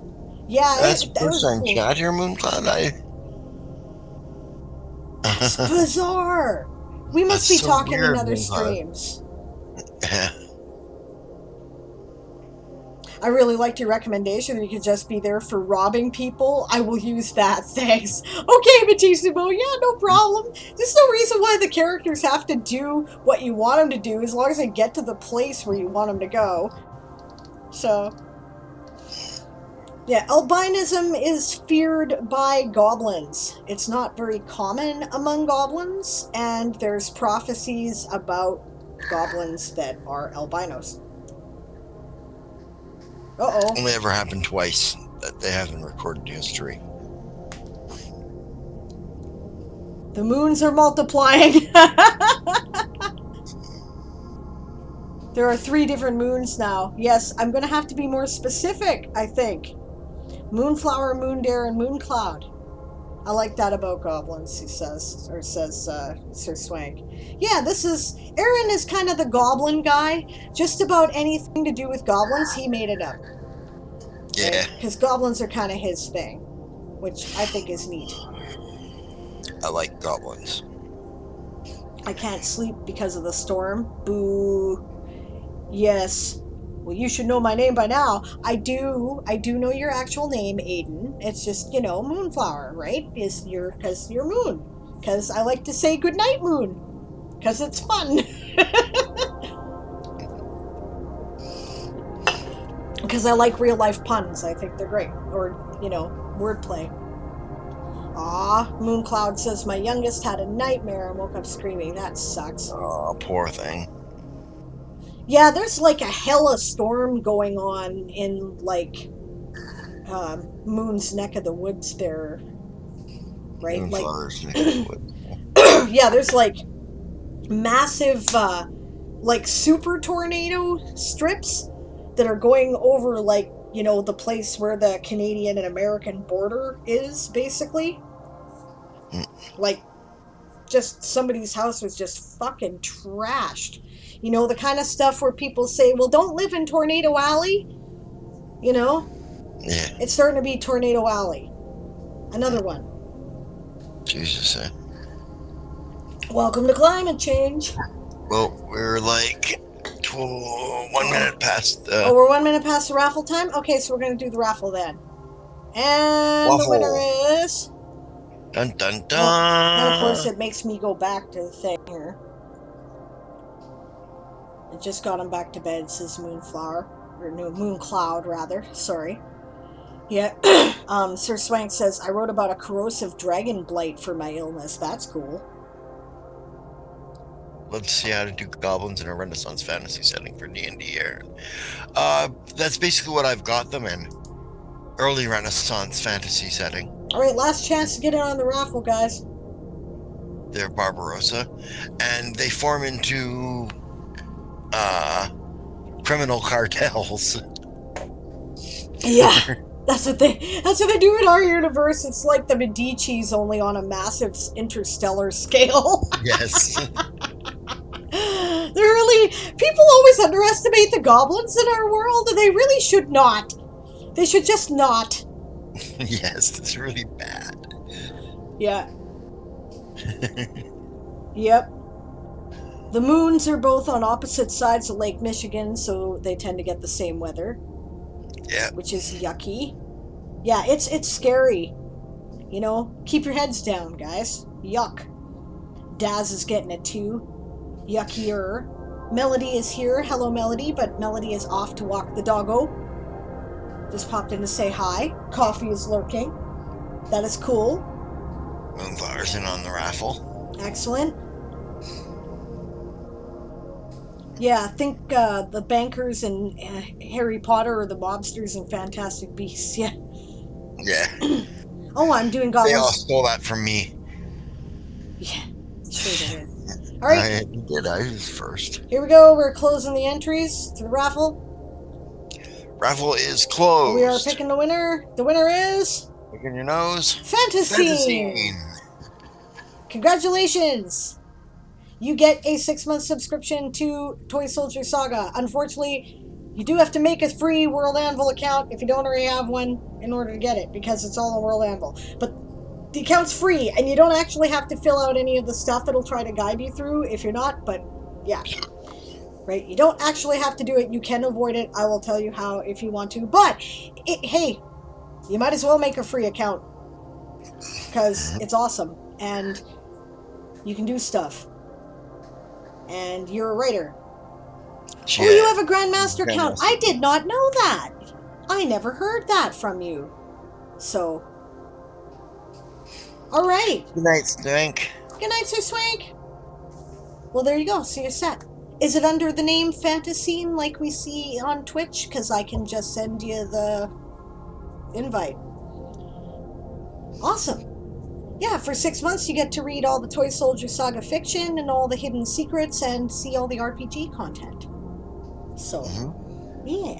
Yeah, That's that was first time cool. chat here, Mooncloud. That's bizarre. We must That's be so talking weird, in other Mooncloud. streams. Yeah. I really liked your recommendation. You could just be there for robbing people. I will use that. Thanks. Okay, Matissimo. Yeah, no problem. There's no reason why the characters have to do what you want them to do as long as they get to the place where you want them to go. So, yeah, albinism is feared by goblins. It's not very common among goblins, and there's prophecies about goblins that are albinos. Uh-oh. Only ever happened twice that they have in recorded history. The moons are multiplying. There are 3 different moons now. Yes, I'm going to have to be more specific, I think. Moonflower, Moondare, and Mooncloud. I like that about goblins, he says, or says Sir Swank. Yeah, Aaron is kind of the goblin guy. Just about anything to do with goblins, he made it up. Yeah. Because goblins are kind of his thing, which I think is neat. I like goblins. I can't sleep because of the storm. Boo. Yes. Well, you should know my name by now. I do know your actual name, Aiden. It's just, Moonflower, right? Because you're Moon. Because I like to say goodnight, Moon. Because it's fun. Because I like real life puns. I think they're great. Or, wordplay. Aw, Mooncloud says my youngest had a nightmare and woke up screaming. That sucks. Oh, poor thing. Yeah, there's like a hella storm going on in Moon's neck of the woods there, right? Moonflower's neck of the woods. Yeah, there's like massive super tornado strips that are going over like the place where the Canadian and American border is, basically. Like, just somebody's house was just fucking trashed. The kind of stuff where people say, well, don't live in Tornado Alley. Yeah. It's starting to be Tornado Alley. Another one. Jesus. Welcome to climate change. Well, we're like 1 minute past the... Oh, we're 1 minute past the raffle time? Okay, so we're going to do the raffle then. And Waffle. the winner is... Dun, dun, dun. Well, and of course it makes me go back to the thing here. It just got him back to bed, says Moonflower. Or no, Mooncloud, rather. Sorry. Yeah. Sir Swank says, I wrote about a corrosive dragon blight for my illness. That's cool. Love to see how to do goblins in a Renaissance fantasy setting for D&D, Aaron. That's basically what I've got them in. Early Renaissance fantasy setting. Alright, last chance to get in on the raffle, guys. They're Barbarossa. And they form into criminal cartels. Yeah. That's what they do in our universe. It's like the Medicis, only on a massive interstellar scale. Yes. People always underestimate the goblins in our world, and they really should not. They should just not. Yes, it's really bad. Yeah. Yep. The moons are both on opposite sides of Lake Michigan, so they tend to get the same weather. Yeah. Which is yucky. Yeah, it's scary. Keep your heads down, guys. Yuck. Daz is getting it too. Yuckier. Melody is here. Hello, Melody, but Melody is off to walk the doggo. Just popped in to say hi. Coffee is lurking. That is cool. Moonflower's in on the raffle. Excellent. Yeah, I think the bankers in Harry Potter are the mobsters in Fantastic Beasts. Yeah. Yeah. Oh, I'm doing goblins. They all stole that from me. Yeah, sure they did. All right. I did. I was first. Here we go. We're closing the entries to the raffle. Raffle is closed. We are picking the winner. The winner is... Picking your nose. Fantasy. Congratulations. You get a 6-month subscription to Toysoldier Saga. Unfortunately, you do have to make a free World Anvil account if you don't already have one in order to get it, because it's all on World Anvil. But the account's free, and you don't actually have to fill out any of the stuff it'll try to guide you through if you're not, but yeah. Right? You don't actually have to do it. You can avoid it. I will tell you how if you want to. But, hey, you might as well make a free account, because it's awesome, and you can do stuff. And you're a writer. Yeah. Oh, you have a Grandmaster account. I did not know that. I never heard that from you. So, all right. Good night, Swank. Good night, Sir Swank. Well, there you go. So you're set. Is it under the name Fantasine like we see on Twitch? Because I can just send you the invite. Awesome. Yeah, for 6 months you get to read all the Toysoldier Saga fiction and all the hidden secrets and see all the RPG content. So, yeah.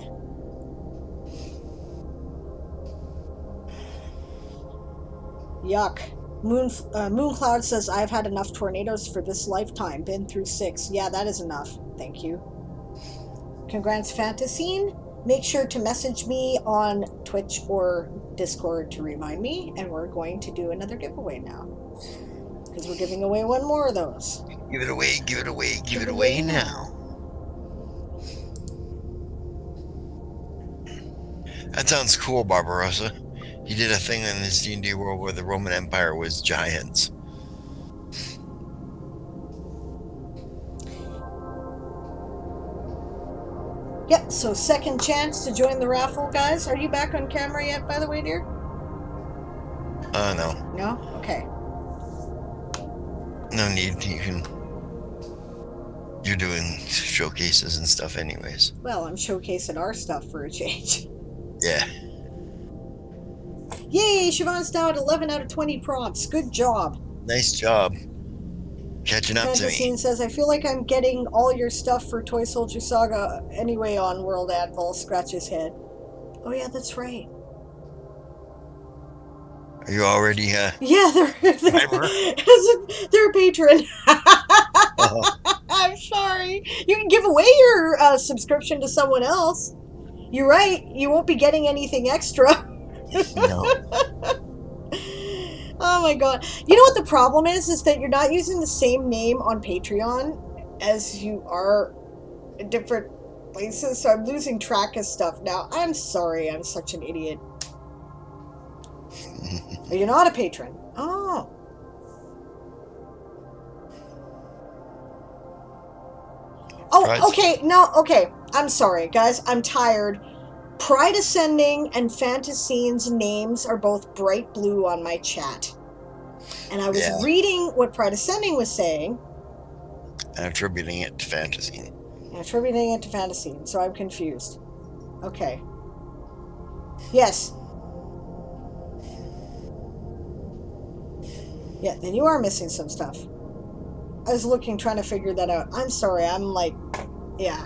Yuck. Mooncloud says, I've had enough tornadoes for this lifetime. Been through 6. Yeah, that is enough. Thank you. Congrats, Fantasine. Make sure to message me on Twitch or Discord to remind me, and we're going to do another giveaway now. Because we're giving away one more of those. Give it away, give it away, give it away now. That sounds cool, Barbarossa. You did a thing in this D&D world where the Roman Empire was giants. Yep, so second chance to join the raffle, guys. Are you back on camera yet, by the way, dear? No. No? Okay. No need. You're doing showcases and stuff anyways. Well, I'm showcasing our stuff for a change. Yeah. Yay, Siobhan's now at 11 out of 20 prompts. Good job. Nice job. Catching up to me. Fantasine says, I feel like I'm getting all your stuff for Toysoldier Saga anyway on World Anvil. Scratch his head. Oh yeah, that's right. Are you already Yeah, Fiverr? they're a patron. Oh, I'm sorry. You can give away your subscription to someone else. You're right. You won't be getting anything extra. no. Oh my god. You know what the problem is? Is that you're not using the same name on Patreon as you are in different places, so I'm losing track of stuff now. I'm sorry, I'm such an idiot. Are you not a patron? Oh. Oh, Pride's okay. No, okay. I'm sorry, guys. I'm tired. Pride Ascending and Fantasyne's names are both bright blue on my chat. And I was Yeah, reading what Pride Ascending was saying and attributing it to fantasy. and attributing it to Fantasyne, so I'm confused. Okay. Yes. Yeah, then you are missing some stuff. I was looking, trying to figure that out. I'm sorry, I'm like, yeah.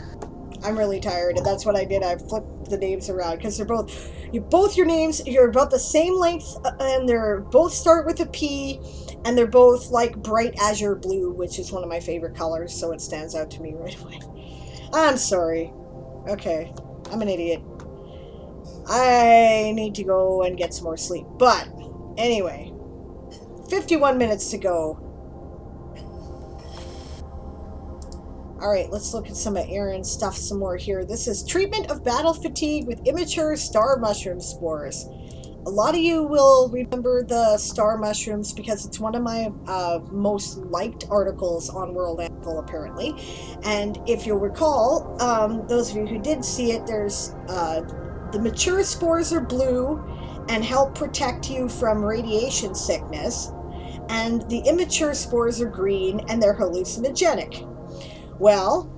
I'm really tired, and that's what I did. I flipped the names around because they're both your names. You're about the same length, and they're both start with a P, and they're both like bright azure blue, which is one of my favorite colors, so it stands out to me right away. I'm sorry. Okay, I'm an idiot. I need to go and get some more sleep. But anyway, 51 minutes to go. Alright, let's look at some of Aaron's stuff some more here. This is treatment of battle fatigue with immature star mushroom spores. A lot of you will remember the star mushrooms because it's one of my most liked articles on World Anvil, apparently. And if you'll recall, those of you who did see it, there's the mature spores are blue and help protect you from radiation sickness. And the immature spores are green and they're hallucinogenic. Well,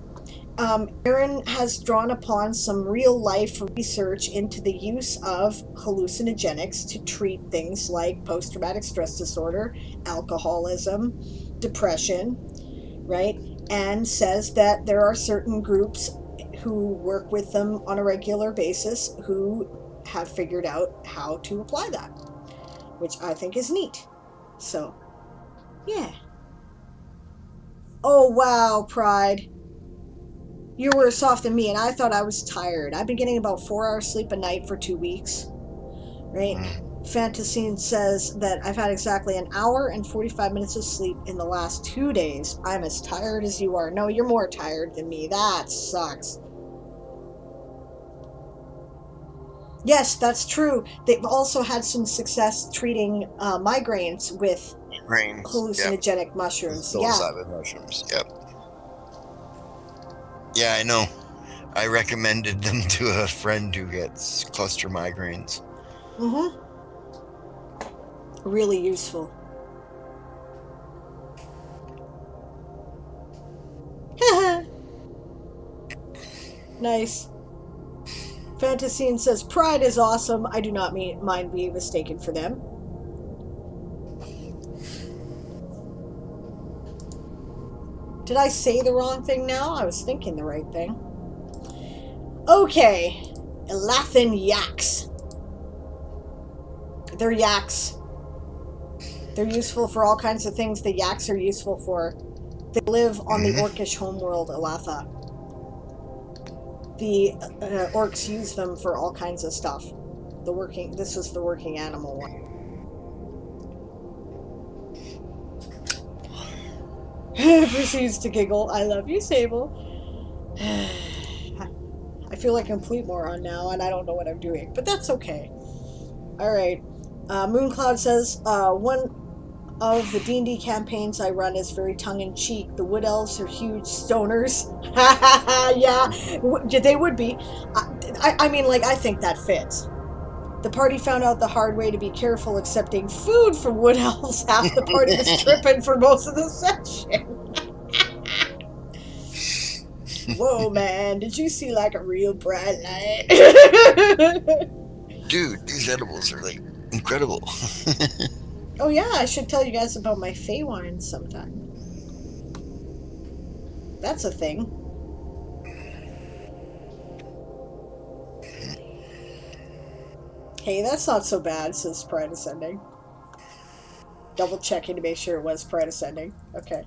Aaron has drawn upon some real life research into the use of hallucinogenics to treat things like post traumatic stress disorder, alcoholism, depression, right? And says that there are certain groups who work with them on a regular basis who have figured out how to apply that, which I think is neat. So, yeah. Oh, wow, Pride. You were soft than me, and I thought I was tired. I've been getting about 4 hours sleep a night for 2 weeks, right? Fantasine says that I've had exactly an hour and 45 minutes of sleep in the last 2 days. I'm as tired as you are. No, you're more tired than me. That sucks. Yes, that's true. They've also had some success treating migraines with Grains. Yep. hallucinogenic mushrooms. Yeah. Psilocybin mushrooms. Yep. Yeah, I know. I recommended them to a friend who gets cluster migraines. Mm-hmm. Really useful. Nice. Fantasine says, Pride is awesome. I do not mind being mistaken for them. Did I say the wrong thing now? I was thinking the right thing. Okay. Elathan yaks. They're yaks. They're useful for all kinds of things the yaks are useful for. They live on the orcish homeworld, Elatha. The orcs use them for all kinds of stuff. This was the working animal one. Proceeds to giggle. I love you, Sable. I feel like a complete moron now, and I don't know what I'm doing, but that's okay. Alright. Mooncloud says, one of the D&D campaigns I run is very tongue-in-cheek. The Wood Elves are huge stoners. Yeah, they would be. I mean, like, I think that fits. The party found out the hard way to be careful accepting food from Wood Elves. Half the party was tripping for most of the session. Whoa, man, did you see like a real bright light? Dude, these edibles are like incredible. Oh yeah, I should tell you guys about my Fey wine sometime. That's a thing. Hey, that's not so bad, says Pride Ascending. Double checking to make sure it was Pride Ascending. Okay.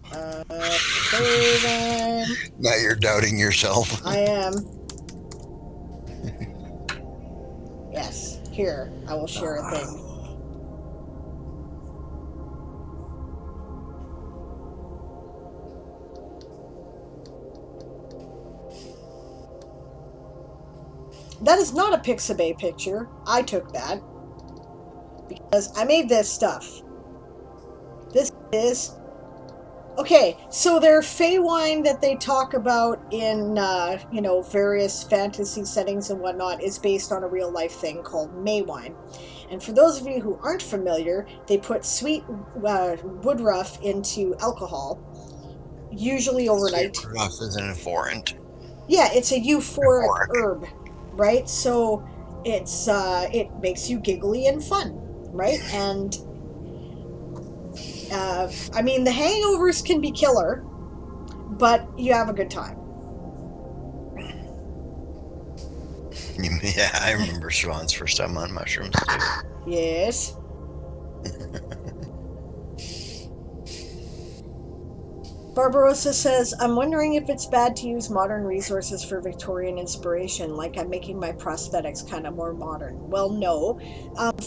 Play time. Now you're doubting yourself. I am. Yes. Here, I will share a thing. That is not a Pixabay picture. I took that. Because I made this stuff. This is... Okay, so their Feywind that they talk about in, various fantasy settings and whatnot is based on a real-life thing called Maywine. And for those of you who aren't familiar, they put sweet woodruff into alcohol, usually overnight. Sweet woodruff is an euphorant. Yeah, it's a euphoric herb, right? So it's it makes you giggly and fun, right? And I mean, the hangovers can be killer, but you have a good time. Yeah, I remember Siobhan's first time on mushrooms too. Yes. Barbarossa says, I'm wondering if it's bad to use modern resources for Victorian inspiration, like I'm making my prosthetics kind of more modern. Well, no.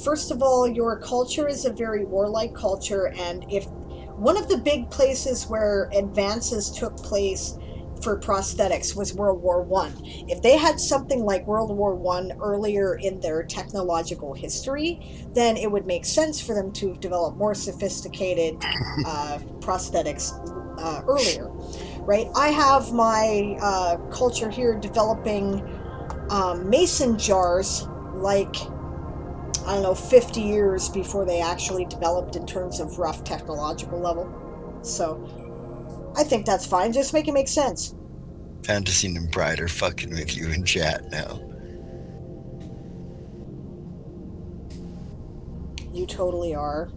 First of all, your culture is a very warlike culture, and if one of the big places where advances took place for prosthetics was World War One. If they had something like World War One earlier in their technological history, then it would make sense for them to develop more sophisticated prosthetics earlier, right? I have my culture here developing mason jars like, I don't know, 50 years before they actually developed in terms of rough technological level. So I think that's fine. Just make it make sense. Fantasy and Pride are fucking with you in chat now. You totally are.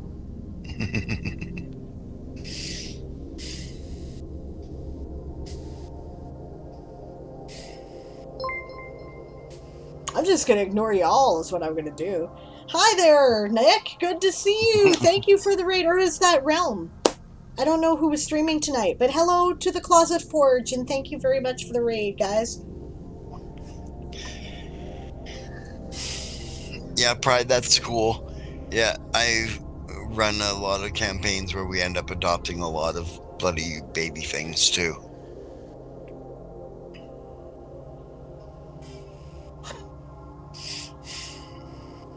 I'm just going to ignore y'all is what I'm going to do. Hi there, Nick. Good to see you. Thank you for the raid. Or is that Realm? I don't know who was streaming tonight, but hello to the Closet Forge, and thank you very much for the raid, guys. Yeah, Pride, that's cool. Yeah, I run a lot of campaigns where we end up adopting a lot of bloody baby things, too.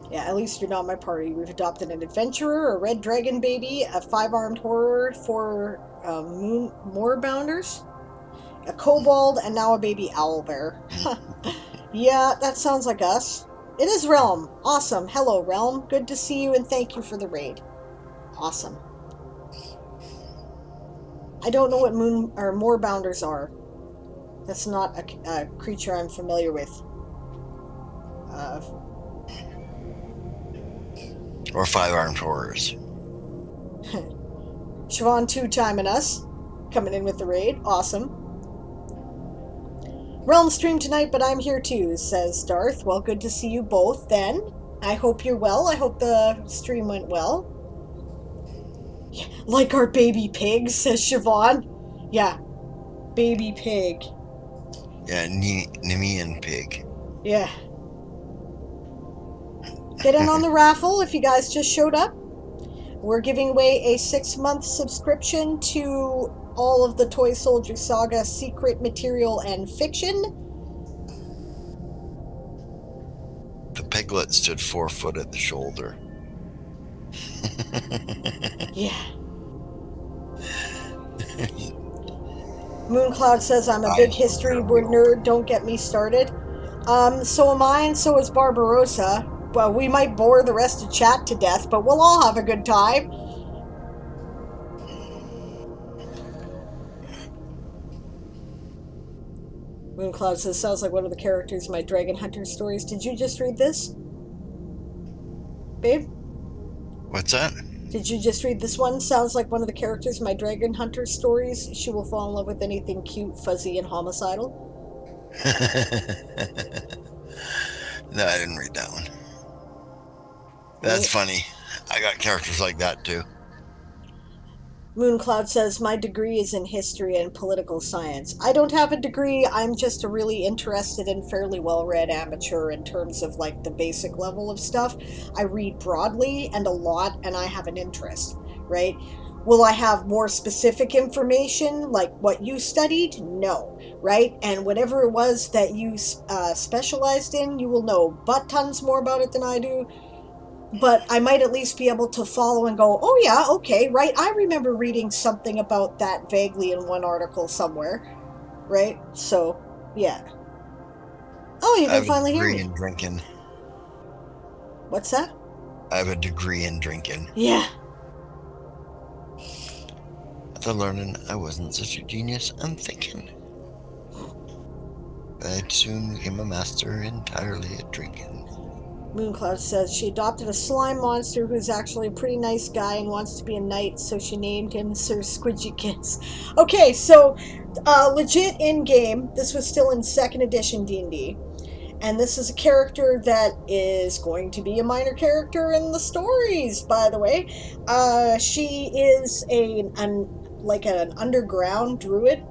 Yeah, at least you're not my party. We've adopted an adventurer, a red dragon baby, a 5-armed horror, 4 moorbounders, a kobold, and now a baby owlbear. Yeah, that sounds like us. It is Realm. Awesome. Hello, Realm. Good to see you, and thank you for the raid. Awesome. I don't know what moorbounders are. That's not a creature I'm familiar with. Or 5-armed horrors. Siobhan 2-timing us. Coming in with the raid. Awesome. Realm stream tonight, but I'm here too, says Darth. Well, good to see you both then. I hope you're well. I hope the stream went well. Yeah, like our baby pig, says Siobhan. Yeah. Baby pig. Yeah, Nemean pig. Yeah. Get in on the raffle if you guys just showed up. We're giving away a 6-month subscription to all of the Toysoldier Saga secret material and fiction. The piglet stood 4 foot at the shoulder. Yeah. Mooncloud says, I'm a big history nerd, don't get me started. So am I, and so is Barbarossa. Well, we might bore the rest of chat to death, but we'll all have a good time. Mooncloud says, sounds like one of the characters in my Dragon Hunter stories. Did you just read this? Babe? What's that? Did you just read this one? Sounds like one of the characters in my Dragon Hunter stories. She will fall in love with anything cute, fuzzy, and homicidal. No, I didn't read that one. That's funny. I got characters like that too. Mooncloud says, my degree is in history and political science. I don't have a degree. I'm just a really interested and fairly well-read amateur in terms of like the basic level of stuff. I read broadly and a lot, and I have an interest, right? Will I have more specific information like what you studied? No, right? And whatever it was that you specialized in, you will know butt tons more about it than I do, but I might at least be able to follow and go, oh yeah, okay, right. I remember reading something about that vaguely in one article somewhere, right? So, yeah. Oh, you I can have a finally hear degree me. in drinking. What's that? I have a degree in drinking. Yeah. After learning I wasn't such a genius, I'm thinking. I soon became a master entirely at drinking. Mooncloud says she adopted a slime monster who's actually a pretty nice guy and wants to be a knight, so she named him Sir Squidgykins. Okay, so legit in game, this was still in second edition D&D. And this is a character that is going to be a minor character in the stories, by the way. She is like an underground druid,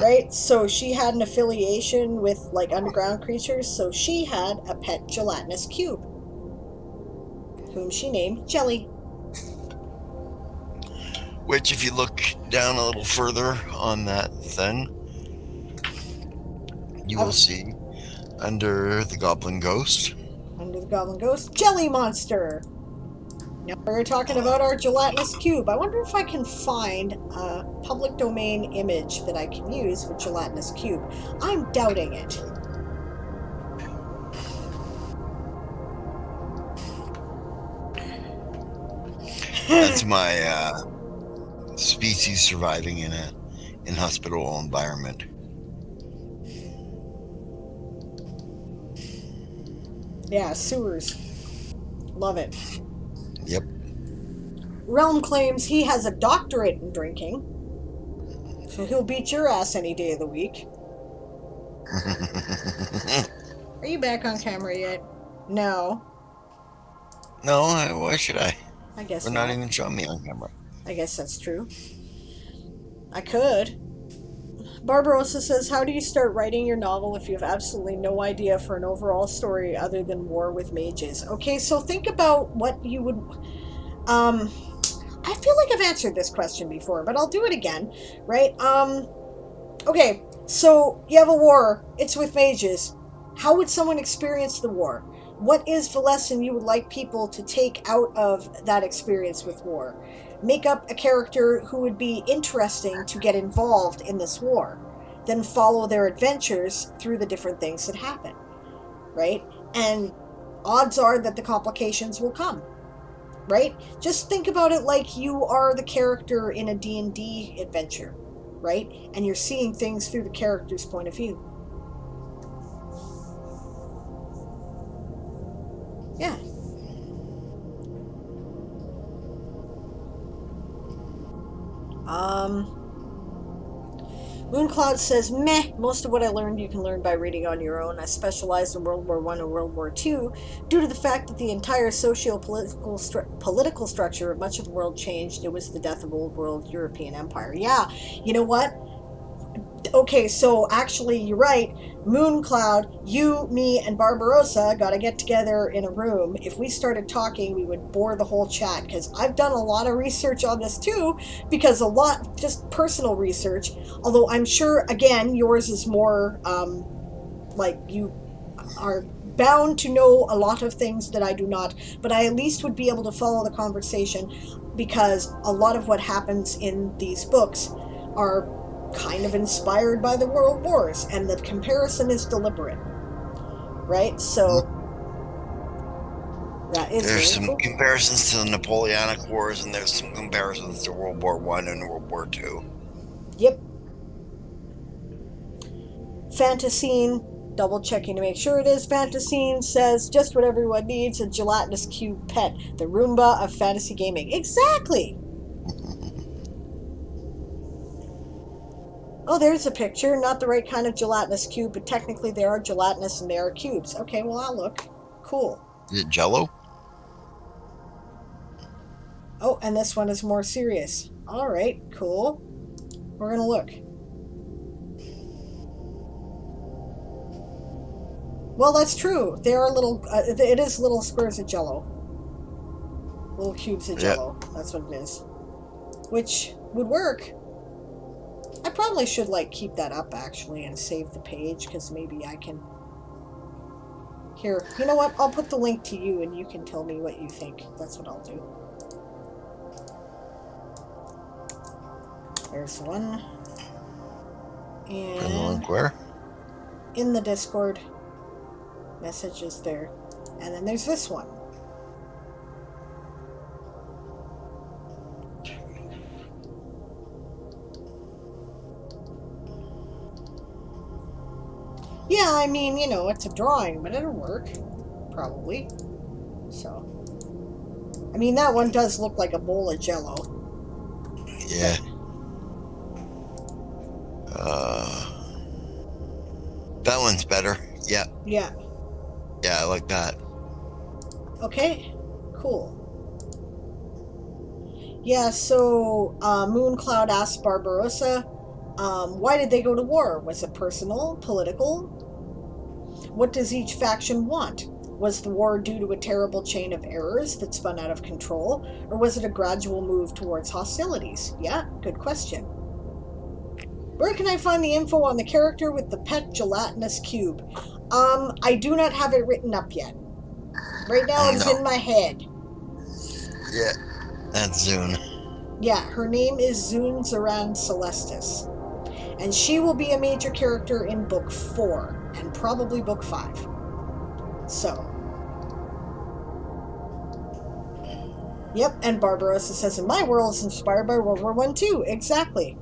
right? So she had an affiliation with like underground creatures. So she had a pet gelatinous cube, whom she named Jelly. Which, if you look down a little further on that thing, you will see under the Goblin Ghost. Under the Goblin Ghost, Jelly Monster. Now we're talking about our gelatinous cube. I wonder if I can find a public domain image that I can use with gelatinous cube. I'm doubting it. That's my species surviving in a inhospitable environment. Yeah, sewers. Love it. Yep. Realm claims he has a doctorate in drinking, so he'll beat your ass any day of the week. Are you back on camera yet? No. No, why should I? I guess They're not even showing me on camera. I guess that's true. I could. Barbarossa says, how do you start writing your novel if you have absolutely no idea for an overall story other than war with mages? Okay, so think about what you would... I feel like I've answered this question before, but I'll do it again, right? Okay, so you have a war. It's with mages. How would someone experience the war? What is the lesson you would like people to take out of that experience with war? Make up a character who would be interesting to get involved in this war. Then follow their adventures through the different things that happen, right? And odds are that the complications will come, right? Just think about it like you are the character in a D&D adventure, right? And you're seeing things through the character's point of view. Yeah. Mooncloud says, meh, most of what I learned you can learn by reading on your own. I specialized in World War I and World War II due to the fact that the entire socio-political structure of much of the world changed. It was the death of old world European empire. Yeah, you know what? Okay, so actually, you're right. Mooncloud, you, me, and Barbarossa got to get together in a room. If we started talking, we would bore the whole chat because I've done a lot of research on this too, because a lot, just personal research. Although I'm sure, again, yours is more like you are bound to know a lot of things that I do not, but I at least would be able to follow the conversation because a lot of what happens in these books are kind of inspired by the world wars, and the comparison is deliberate, right? So that is There's some cool. comparisons to the Napoleonic Wars, and there's some comparisons to World War I and World War II. Yep. Fantasine, double checking to make sure it is. Fantasine says just what everyone needs: a gelatinous cube pet, the Roomba of fantasy gaming. Exactly. Oh, there's a picture. Not the right kind of gelatinous cube, but technically they are gelatinous and they are cubes. Okay, well, I'll look. Cool. Is it Jello? Oh, and this one is more serious. All right, cool. We're gonna look. Well, that's true. They are little. It is little squares of Jello. Little cubes of Yeah. Jello. That's what it is. Which would work. I probably should like keep that up actually and save the page because maybe I can. Here, you know what? I'll put the link to you and you can tell me what you think. That's what I'll do. There's one. And Where? in the Discord messages there. And then there's this one. Yeah, I mean, you know, it's a drawing, but it'll work. Probably. So. I mean, that one does look like a bowl of Jello. Yeah. That one's better. Yeah. Yeah. Yeah, I like that. Okay. Cool. Yeah, so Mooncloud asked Barbarossa, why did they go to war? Was it personal? Political? What does each faction want? Was the war due to a terrible chain of errors that spun out of control, or was it a gradual move towards hostilities? Yeah, good question. Where can I find the info on the character with the pet gelatinous cube? I do not have it written up yet. Right now it is in my head. Yeah, that's Zune. Yeah, her name is Zune Zoran Celestis. And she will be a major character in book 4, and probably book 5. So. Yep, and Barbarossa says, in my world is inspired by World War I too. Exactly.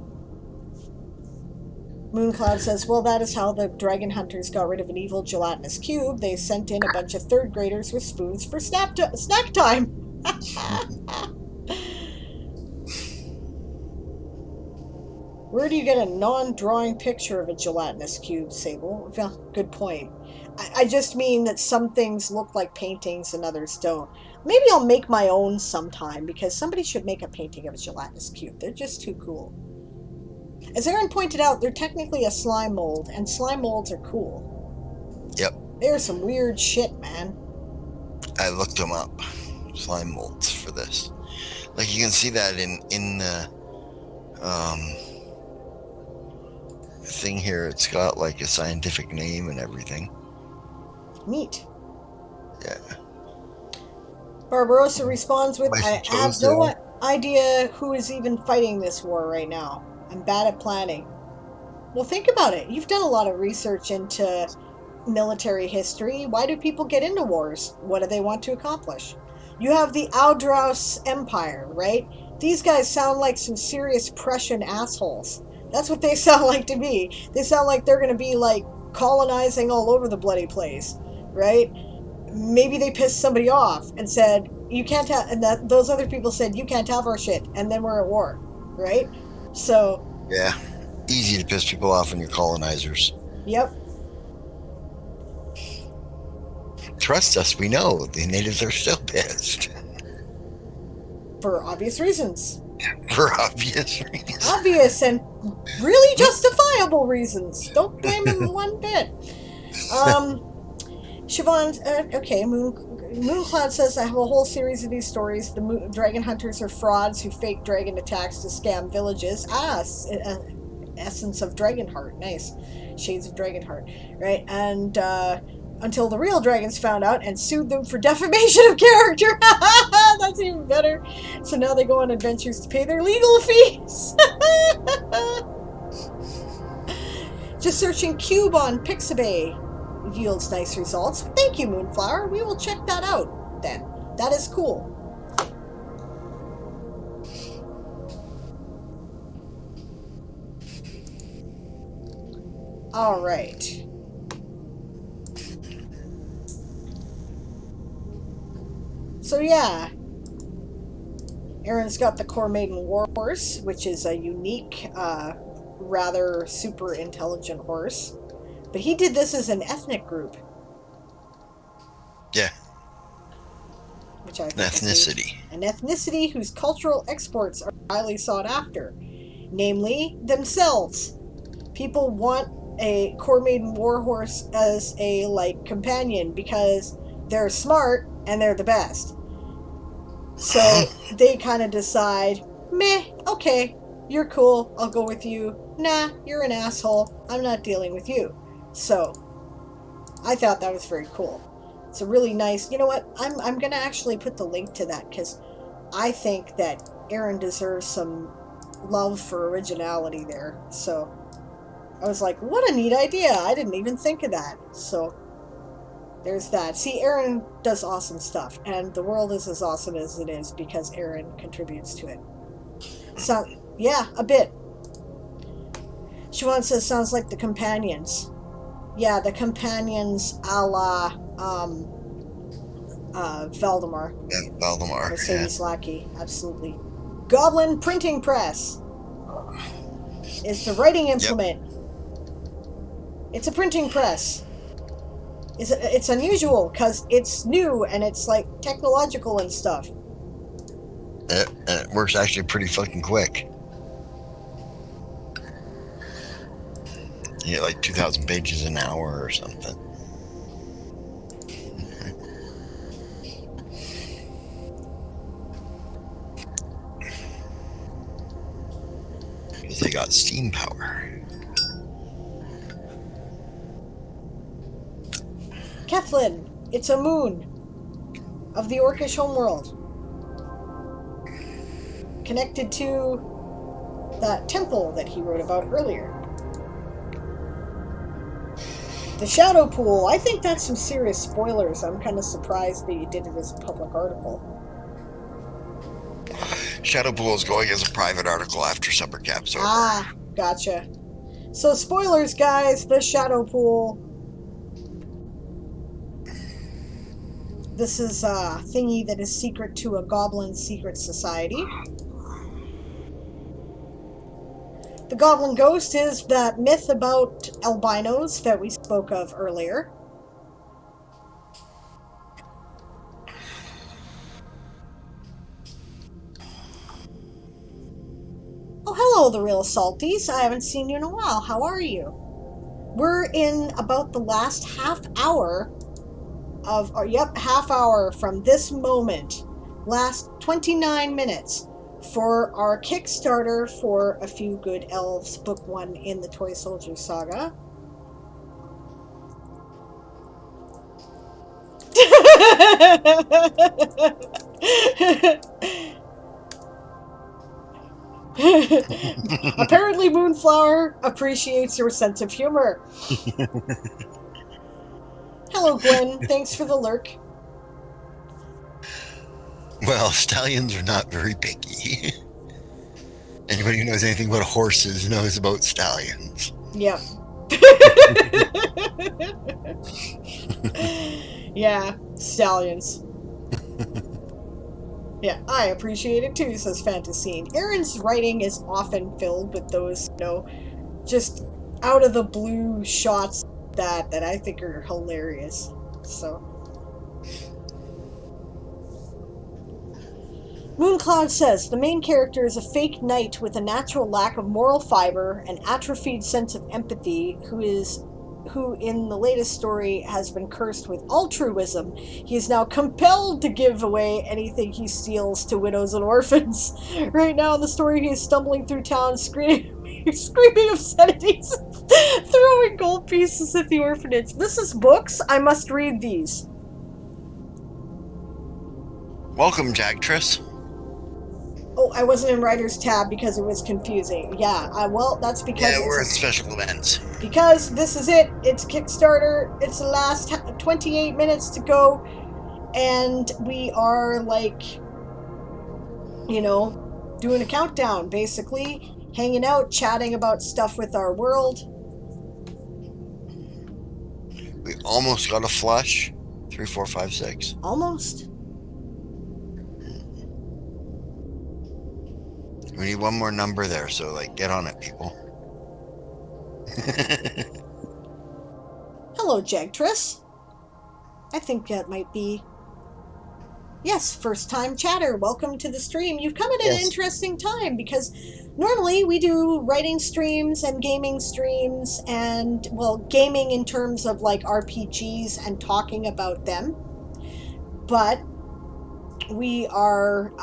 Mooncloud says, well, that is how the Dragon Hunters got rid of an evil gelatinous cube. They sent in a bunch of 3rd graders with spoons for snack time. Where do you get a non-drawing picture of a gelatinous cube, Sable? Well, good point. I just mean that some things look like paintings and others don't. Maybe I'll make my own sometime, because somebody should make a painting of a gelatinous cube. They're just too cool. As Aaron pointed out, they're technically a slime mold, and slime molds are cool. Yep. There's some weird shit, man. I looked them up. Slime molds for this. Like, you can see that in the thing here. It's got like a scientific name and everything. Neat. Yeah. Barbarossa responds with, I have no idea who is even fighting this war right now. I'm bad at planning. Well, think about it. You've done a lot of research into military history. Why do people get into wars? What do they want to accomplish? You have the Aldraus Empire, right? These guys sound like some serious Prussian assholes. That's what they sound like to me. They sound like they're going to be like colonizing all over the bloody place, right? Maybe they pissed somebody off and said, you can't have, and that those other people said, you can't have our shit, and then we're at war, right? So. Yeah. Easy to piss people off when you're colonizers. Yep. Trust us, we know. The natives are still pissed. For obvious reasons. For obvious reasons. Obvious and really justifiable reasons. Don't blame him one bit. Siobhan, okay, Mooncloud says, I have a whole series of these stories. The dragon hunters are frauds who fake dragon attacks to scam villages. Essence of Dragonheart. Nice. Shades of Dragonheart. Right? And until the real dragons found out and sued them for defamation of character. That's even better. So now they go on adventures to pay their legal fees. Just searching cube on Pixabay yields nice results. Thank you, Moonflower. We will check that out then. That is cool. All right. So yeah, Aaron's got the Core Maiden Warhorse, which is a unique, rather super intelligent horse. But he did this as an ethnic group. Yeah. Which I think ethnicity. an ethnicity whose cultural exports are highly sought after, namely themselves. People want a Core Maiden Warhorse as a, like, companion because they're smart and they're the best. So they kind of decide, meh, okay, you're cool, I'll go with you. Nah, you're an asshole, I'm not dealing with you. So I thought that was very cool. It's a really nice, you know what, I'm gonna actually put the link to that because I think that Aaron deserves some love for originality there. So I was like, what a neat idea, I didn't even think of that. So there's that. See, Aaron does awesome stuff, and the world is as awesome as it is because Aaron contributes to it. So, yeah, a bit. Siobhan says, sounds like the Companions. Yeah, the Companions a la Valdemar. Yeah, Valdemar. Mercedes Lackey, absolutely. Goblin Printing Press is the writing implement. Yep. It's a printing press. It's unusual because it's new and it's like technological and stuff. And it works actually pretty fucking quick. You get like 2,000 pages an hour or something. Because they got steam power. Kethlin, it's a moon of the Orcish homeworld, connected to that temple that he wrote about earlier. The Shadow Pool, I think that's some serious spoilers. I'm kind of surprised that you did it as a public article. Shadow Pool is going as a private article after Summer Cap's over. Ah, gotcha. So spoilers, guys, the Shadow Pool. This is a thingy that is secret to a goblin secret society. The Goblin Ghost is that myth about albinos that we spoke of earlier. Oh, hello, the real salties. I haven't seen you in a while. How are you? We're in about the last half hour of, half hour from this moment. Last 29 minutes for our Kickstarter for A Few Good Elves, Book 1 in the Toysoldier Saga. Apparently Moonflower appreciates your sense of humor. Hello, Gwen. Thanks for the lurk. Well, stallions are not very picky. Anybody who knows anything about horses knows about stallions. Yep. Yeah, stallions. Yeah, I appreciate it too, says Fantasine. Aaron's writing is often filled with those, just out of the blue shots that I think are hilarious. So. Mooncloud says, the main character is a fake knight with a natural lack of moral fiber, an atrophied sense of empathy, who in the latest story has been cursed with altruism. He is now compelled to give away anything he steals to widows and orphans. Right now in the story, he is stumbling through town screaming obscenities, throwing gold pieces at the orphanage. This is books. I must read these. Welcome, Jagtress. Oh, I wasn't in Writer's tab because it was confusing. Yeah, well, that's because... Yeah, we're at special events. Because this is it. It's Kickstarter. It's the last 28 minutes to go. And we are, doing a countdown, basically. Hanging out, chatting about stuff with our world. We almost got a flush. 3, 4, 5, 6. Almost. We need one more number there, so get on it, people. Hello, Jagtress. I think that might be... Yes, first time chatter. Welcome to the stream. You've come at an Yes. interesting time because normally we do writing streams and gaming streams and, well, gaming in terms of like RPGs and talking about them. But we are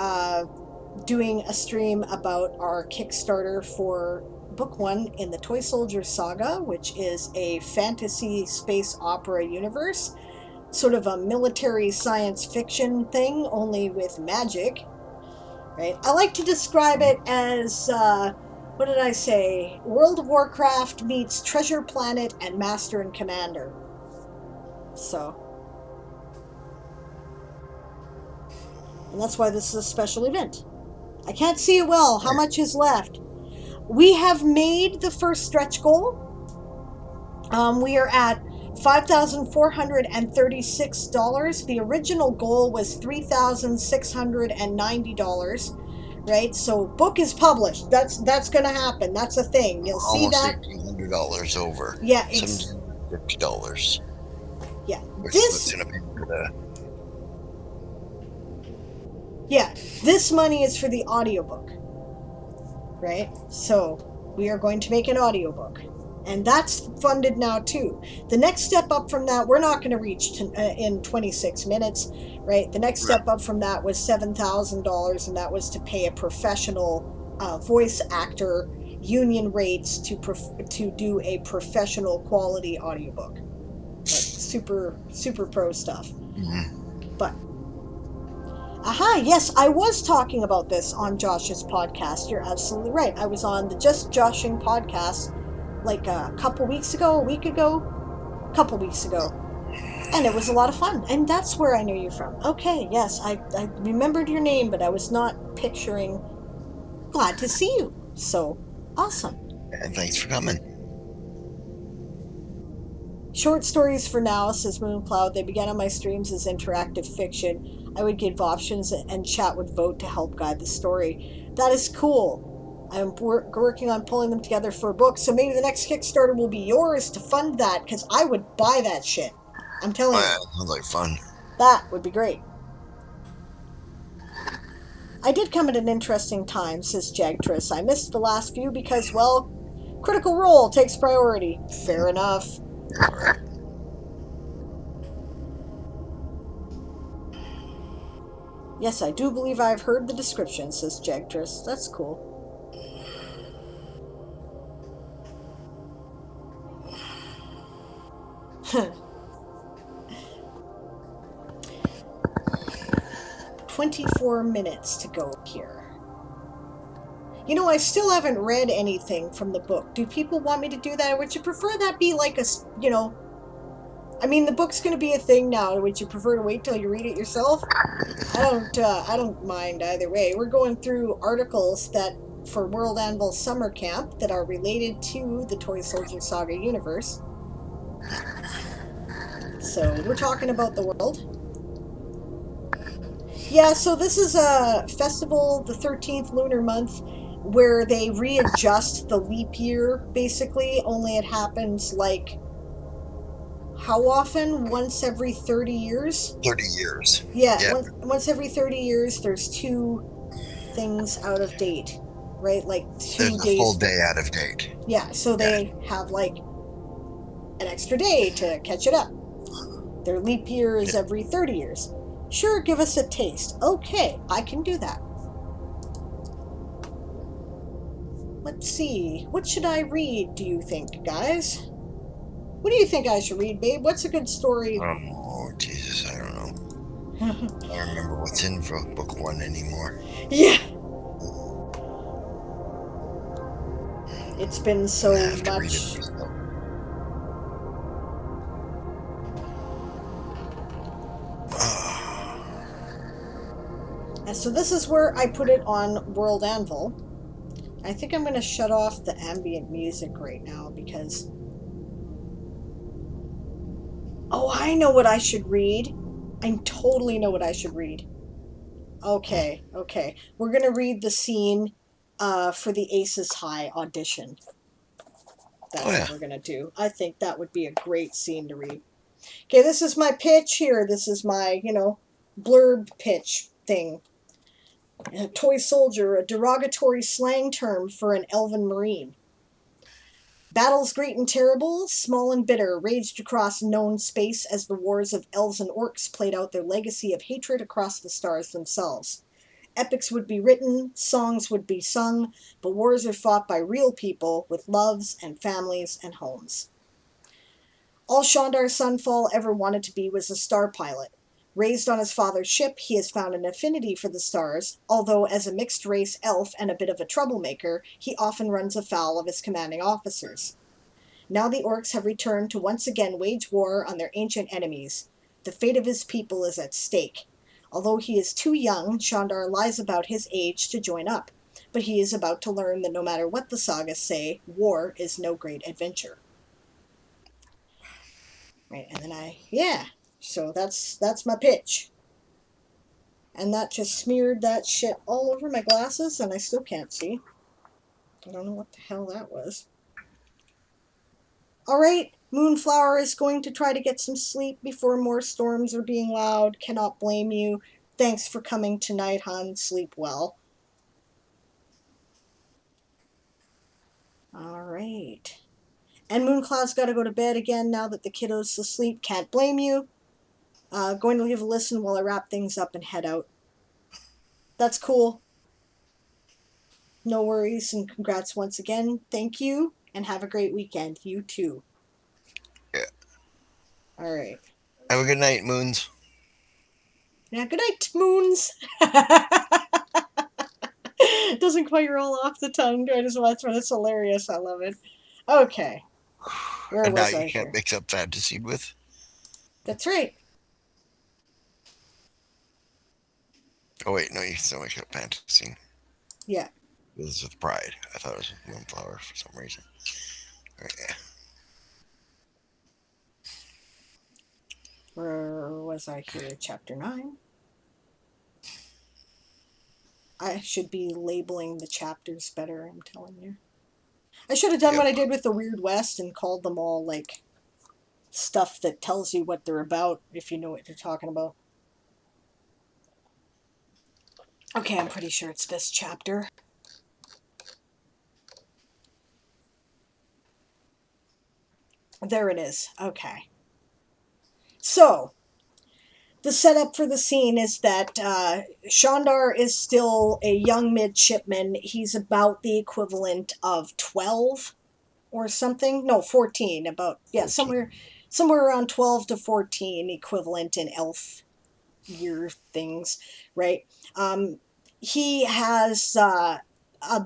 doing a stream about our Kickstarter for book one in the Toysoldier saga, which is a fantasy space opera universe, sort of a military science fiction thing, only with magic, right? I like to describe it as, what did I say? World of Warcraft meets Treasure Planet and Master and Commander. So, and that's why this is a special event. I can't see it well. How much is left? We have made the first stretch goal. We are at $5,436. The original goal was $3,690, right? So book is published. That's going to happen. That's a thing. You'll see Almost that. $1,800 over. Yeah, it's $750. yeah. Which This is going to pay for the. yeah, this money is for the audiobook. Right? So, we are going to make an audiobook. And that's funded now too. The next step up from that, we're not going to reach in 26 minutes, right? The next step up from that was $7,000, and that was to pay a professional voice actor union rates to do a professional quality audiobook. Like super pro stuff. But aha, yes, I was talking about this on Josh's podcast. You're absolutely right. I was on the Just Joshing podcast like a couple weeks ago, a couple weeks ago. And it was a lot of fun. And that's where I knew you from. Okay, yes, I remembered your name, but I was not picturing. Glad to see you. So, awesome. And thanks for coming. Short stories for now, says Mooncloud. They began on my streams as interactive fiction. I would give options and chat would vote to help guide the story. That is cool. I'm working on pulling them together for a book, so maybe the next Kickstarter will be yours to fund that, because I would buy that shit. I'm telling you. Sounds like fun. That would be great. I did come at an interesting time, says Jagtress. I missed the last few because, well, Critical Role takes priority. Fair enough. Alright. Yes, I do believe I've heard the description, says Jagtress. That's cool. Huh. 24 minutes to go here. You know, I still haven't read anything from the book. Do people want me to do that? Or would you prefer that be like a, you know... I mean, the book's going to be a thing now. Would you prefer to wait till you read it yourself? I don't mind either way. We're going through articles that for World Anvil Summer Camp that are related to the Toysoldier Saga universe. So we're talking about the world. Yeah, so this is a festival, the 13th lunar month, where they readjust the leap year, basically, only it happens like, how often? Once every 30 years? 30 years. Yeah, once every 30 years, there's 2 things out of date, right? Like 2 There's days. A full day out of date. Yeah, so they have like an extra day to catch it up. Their leap year is every 30 years. Sure, give us a taste. Okay, I can do that. Let's see. What should I read, do you think, guys? What do you think I should read, babe? What's a good story? Oh, Jesus, I don't know. I don't remember what's in for book 1 anymore. Yeah. It's been so much. And so this is where I put it on World Anvil. I think I'm going to shut off the ambient music right now because... Oh, I know what I should read. I totally know what I should read. Okay. We're going to read the scene for the Aces High audition. That's what we're going to do. I think that would be a great scene to read. Okay, this is my pitch here. This is my, blurb pitch thing. A Toysoldier, a derogatory slang term for an elven marine. Battles great and terrible, small and bitter, raged across known space as the wars of elves and orcs played out their legacy of hatred across the stars themselves. Epics would be written, songs would be sung, but wars are fought by real people with loves and families and homes. All Shandar Sunfall ever wanted to be was a star pilot. Raised on his father's ship, he has found an affinity for the stars, although as a mixed-race elf and a bit of a troublemaker, he often runs afoul of his commanding officers. Now the orcs have returned to once again wage war on their ancient enemies. The fate of his people is at stake. Although he is too young, Shandar lies about his age to join up, but he is about to learn that no matter what the sagas say, war is no great adventure. Right, and then so that's my pitch. And that just smeared that shit all over my glasses, and I still can't see. I don't know what the hell that was. Alright, Moonflower is going to try to get some sleep before more storms are being loud. Cannot blame you. Thanks for coming tonight, hon. Sleep well. Alright. And Mooncloud's got to go to bed again now that the kiddo's asleep. Can't blame you. Going to leave a listen while I wrap things up and head out. That's cool. No worries, and congrats once again. Thank you, and have a great weekend. You too. Yeah. Alright. Have a good night, Moons. Yeah, good night, Moons. Doesn't quite roll off the tongue. I just watch when it's hilarious. I love it. Okay. Where And was now I you can't here? mix up fantasy with. That's right. Oh wait, no, you can still mix up fantasy. Yeah. This is with Pride. I thought it was with Moonflower for some reason. Right, yeah. Where was I here? Chapter 9. I should be labeling the chapters better, I'm telling you. I should have done what I did with the Weird West and called them all, like, stuff that tells you what they're about, if you know what you're talking about. Okay, I'm pretty sure it's this chapter. There it is. Okay. So, the setup for the scene is that Shandar is still a young midshipman. He's about the equivalent of 12 or something. No, 14. About, 14. Yeah, somewhere around 12 to 14 equivalent in elf year things, right? He has a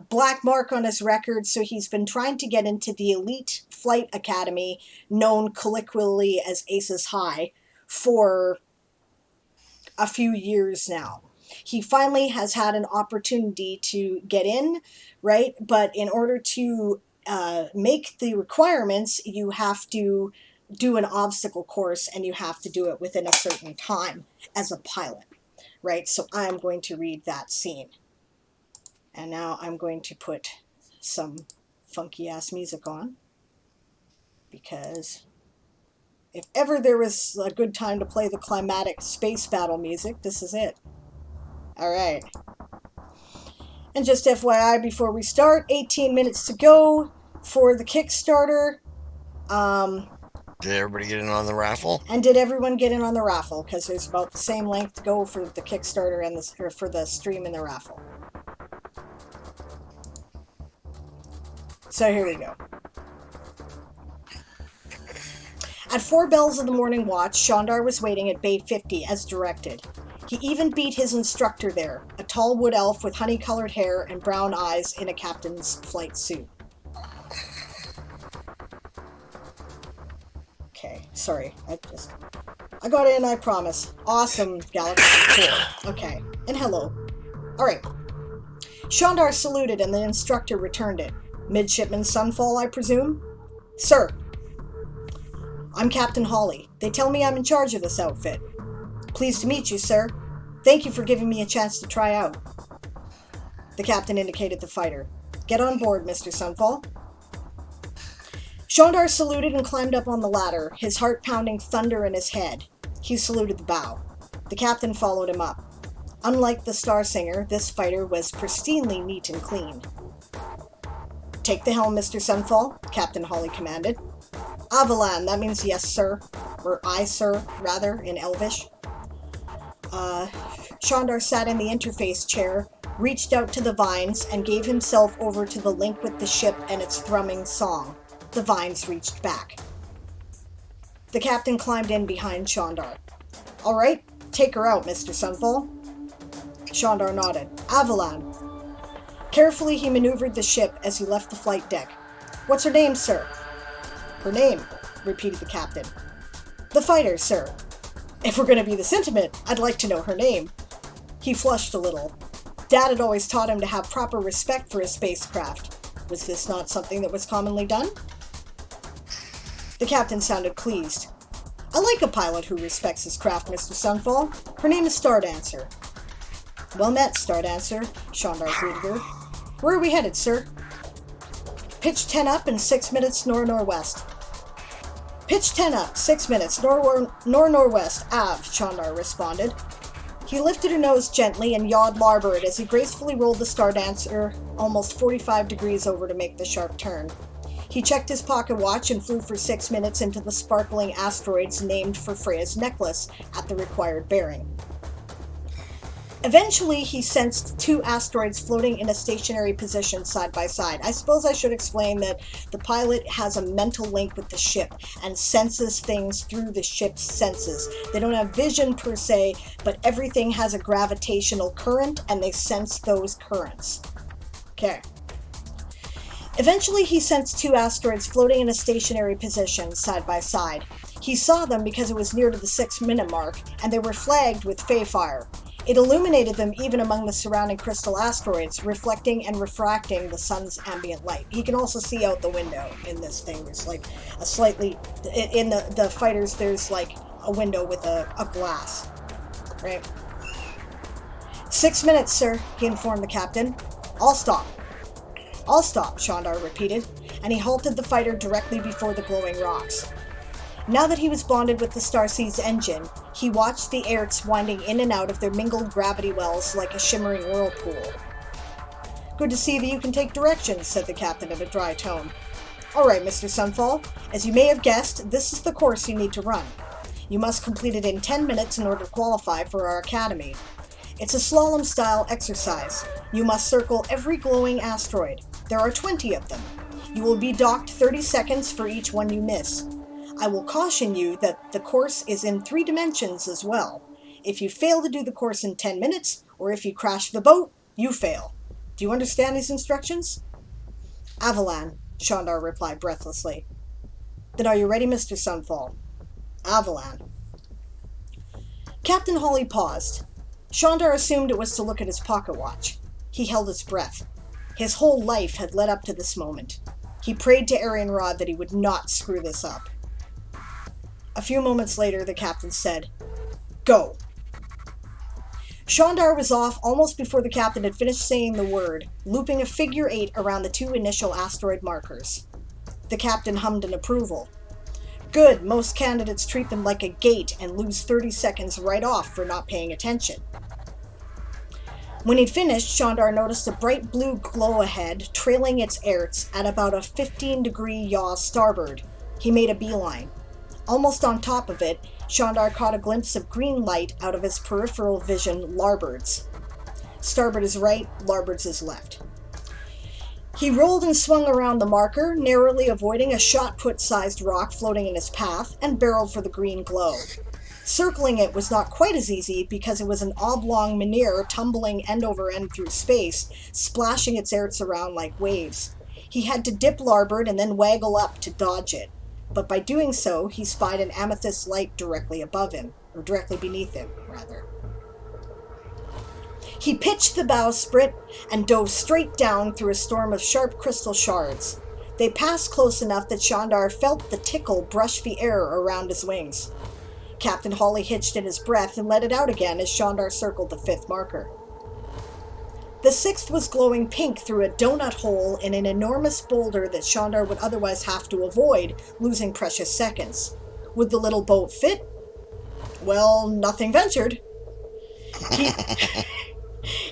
black mark on his record, so he's been trying to get into the elite flight academy, known colloquially as Aces High, for a few years now. He finally has had an opportunity to get in, right? But in order to make the requirements, you have to do an obstacle course, and you have to do it within a certain time as a pilot, right? So I'm going to read that scene. And now I'm going to put some funky ass music on, because if ever there was a good time to play the climatic space battle music, this is it. Alright. And just FYI before we start, 18 minutes to go for the Kickstarter. Did everybody get in on the raffle? And did everyone get in on the raffle? Because there's about the same length to go for the Kickstarter and for the stream and the raffle. So here we go. At 4 bells of the morning watch, Shandar was waiting at Bay 50 as directed. He even beat his instructor there, a tall wood elf with honey-colored hair and brown eyes in a captain's flight suit. Okay, sorry, I got in, I promise. Awesome, Galaxy. Cool. Okay, and hello. Alright. Shandar saluted and the instructor returned it. Midshipman Sunfall, I presume? Sir. I'm Captain Hawley. They tell me I'm in charge of this outfit. Pleased to meet you, sir. Thank you for giving me a chance to try out. The captain indicated the fighter. Get on board, Mr. Sunfall. Shandar saluted and climbed up on the ladder, his heart pounding thunder in his head. He saluted the bow. The captain followed him up. Unlike the Star Singer, this fighter was pristinely neat and clean. "Take the helm, Mr. Sunfall," Captain Hawley commanded. "Avalan," that means yes, sir. Or I, sir, rather, in Elvish. Shandar sat in the interface chair, reached out to the vines, and gave himself over to the link with the ship and its thrumming song. The vines reached back. The captain climbed in behind Shandar. "All right, take her out, Mr. Sunfall." Shandar nodded. "Avalan." Carefully, he maneuvered the ship as he left the flight deck. "What's her name, sir?" "Her name," repeated the captain. "The fighter, sir. If we're going to be this intimate, I'd like to know her name." He flushed a little. Dad had always taught him to have proper respect for his spacecraft. Was this not something that was commonly done? The captain sounded pleased. "I like a pilot who respects his craft, Mr. Sunfall. Her name is Stardancer." "Well met, Stardancer," Shandar greeted her. "Where are we headed, sir?" "Pitch 10 up and 6 minutes nor-northwest." "Pitch 10 up, 6 minutes, nor-northwest, Av," Shandar responded. He lifted her nose gently and yawed larboard as he gracefully rolled the Stardancer almost 45 degrees over to make the sharp turn. He checked his pocket watch and flew for 6 minutes into the sparkling asteroids named for Freya's necklace at the required bearing. Eventually, he sensed 2 asteroids floating in a stationary position side by side. I suppose I should explain that the pilot has a mental link with the ship and senses things through the ship's senses. They don't have vision per se, but everything has a gravitational current and they sense those currents. Okay. Eventually, he sensed 2 asteroids floating in a stationary position side by side. He saw them because it was near to the 6-minute mark, and they were flagged with Fey fire. It illuminated them even among the surrounding crystal asteroids, reflecting and refracting the sun's ambient light. He can also see out the window in this thing. There's like a slightly... In the fighters, there's like a window with a glass. Right? 6 minutes, sir, he informed the captain. "I'll stop." "I'll stop," Shandar repeated, and he halted the fighter directly before the glowing rocks. Now that he was bonded with the Starsea's engine, he watched the Aerts winding in and out of their mingled gravity wells like a shimmering whirlpool. "Good to see that you can take directions," said the captain in a dry tone. "All right, Mr. Sunfall. As you may have guessed, this is the course you need to run. You must complete it in 10 minutes in order to qualify for our academy. It's a slalom-style exercise. You must circle every glowing asteroid. There are 20 of them. You will be docked 30 seconds for each one you miss. I will caution you that the course is in 3 dimensions as well. If you fail to do the course in 10 minutes, or if you crash the boat, you fail. Do you understand these instructions?" "Avalan," Shandar replied breathlessly. "Then are you ready, Mr. Sunfall?" "Avalan." Captain Hawley paused. Shandar assumed it was to look at his pocket watch. He held his breath. His whole life had led up to this moment. He prayed to Arian Rod that he would not screw this up. A few moments later, the captain said, "Go." Shandar was off almost before the captain had finished saying the word, looping a figure 8 around the 2 initial asteroid markers. The captain hummed in approval. "Good, most candidates treat them like a gate and lose 30 seconds right off for not paying attention." When he'd finished, Shandar noticed a bright blue glow ahead, trailing its Aerts at about a 15-degree yaw starboard. He made a beeline. Almost on top of it, Shandar caught a glimpse of green light out of his peripheral vision larboards. Starboard is right, larboards is left. He rolled and swung around the marker, narrowly avoiding a shot-put-sized rock floating in his path, and barreled for the green glow. Circling it was not quite as easy because it was an oblong menhir tumbling end over end through space, splashing its Aerts around like waves. He had to dip larboard and then waggle up to dodge it. But by doing so, he spied an amethyst light directly above him, or directly beneath him, rather. He pitched the bowsprit and dove straight down through a storm of sharp crystal shards. They passed close enough that Shandar felt the tickle brush the air around his wings. Captain Hawley hitched in his breath and let it out again as Shandar circled the 5th marker. The 6th was glowing pink through a donut hole in an enormous boulder that Shandar would otherwise have to avoid, losing precious seconds. Would the little boat fit? Well, nothing ventured.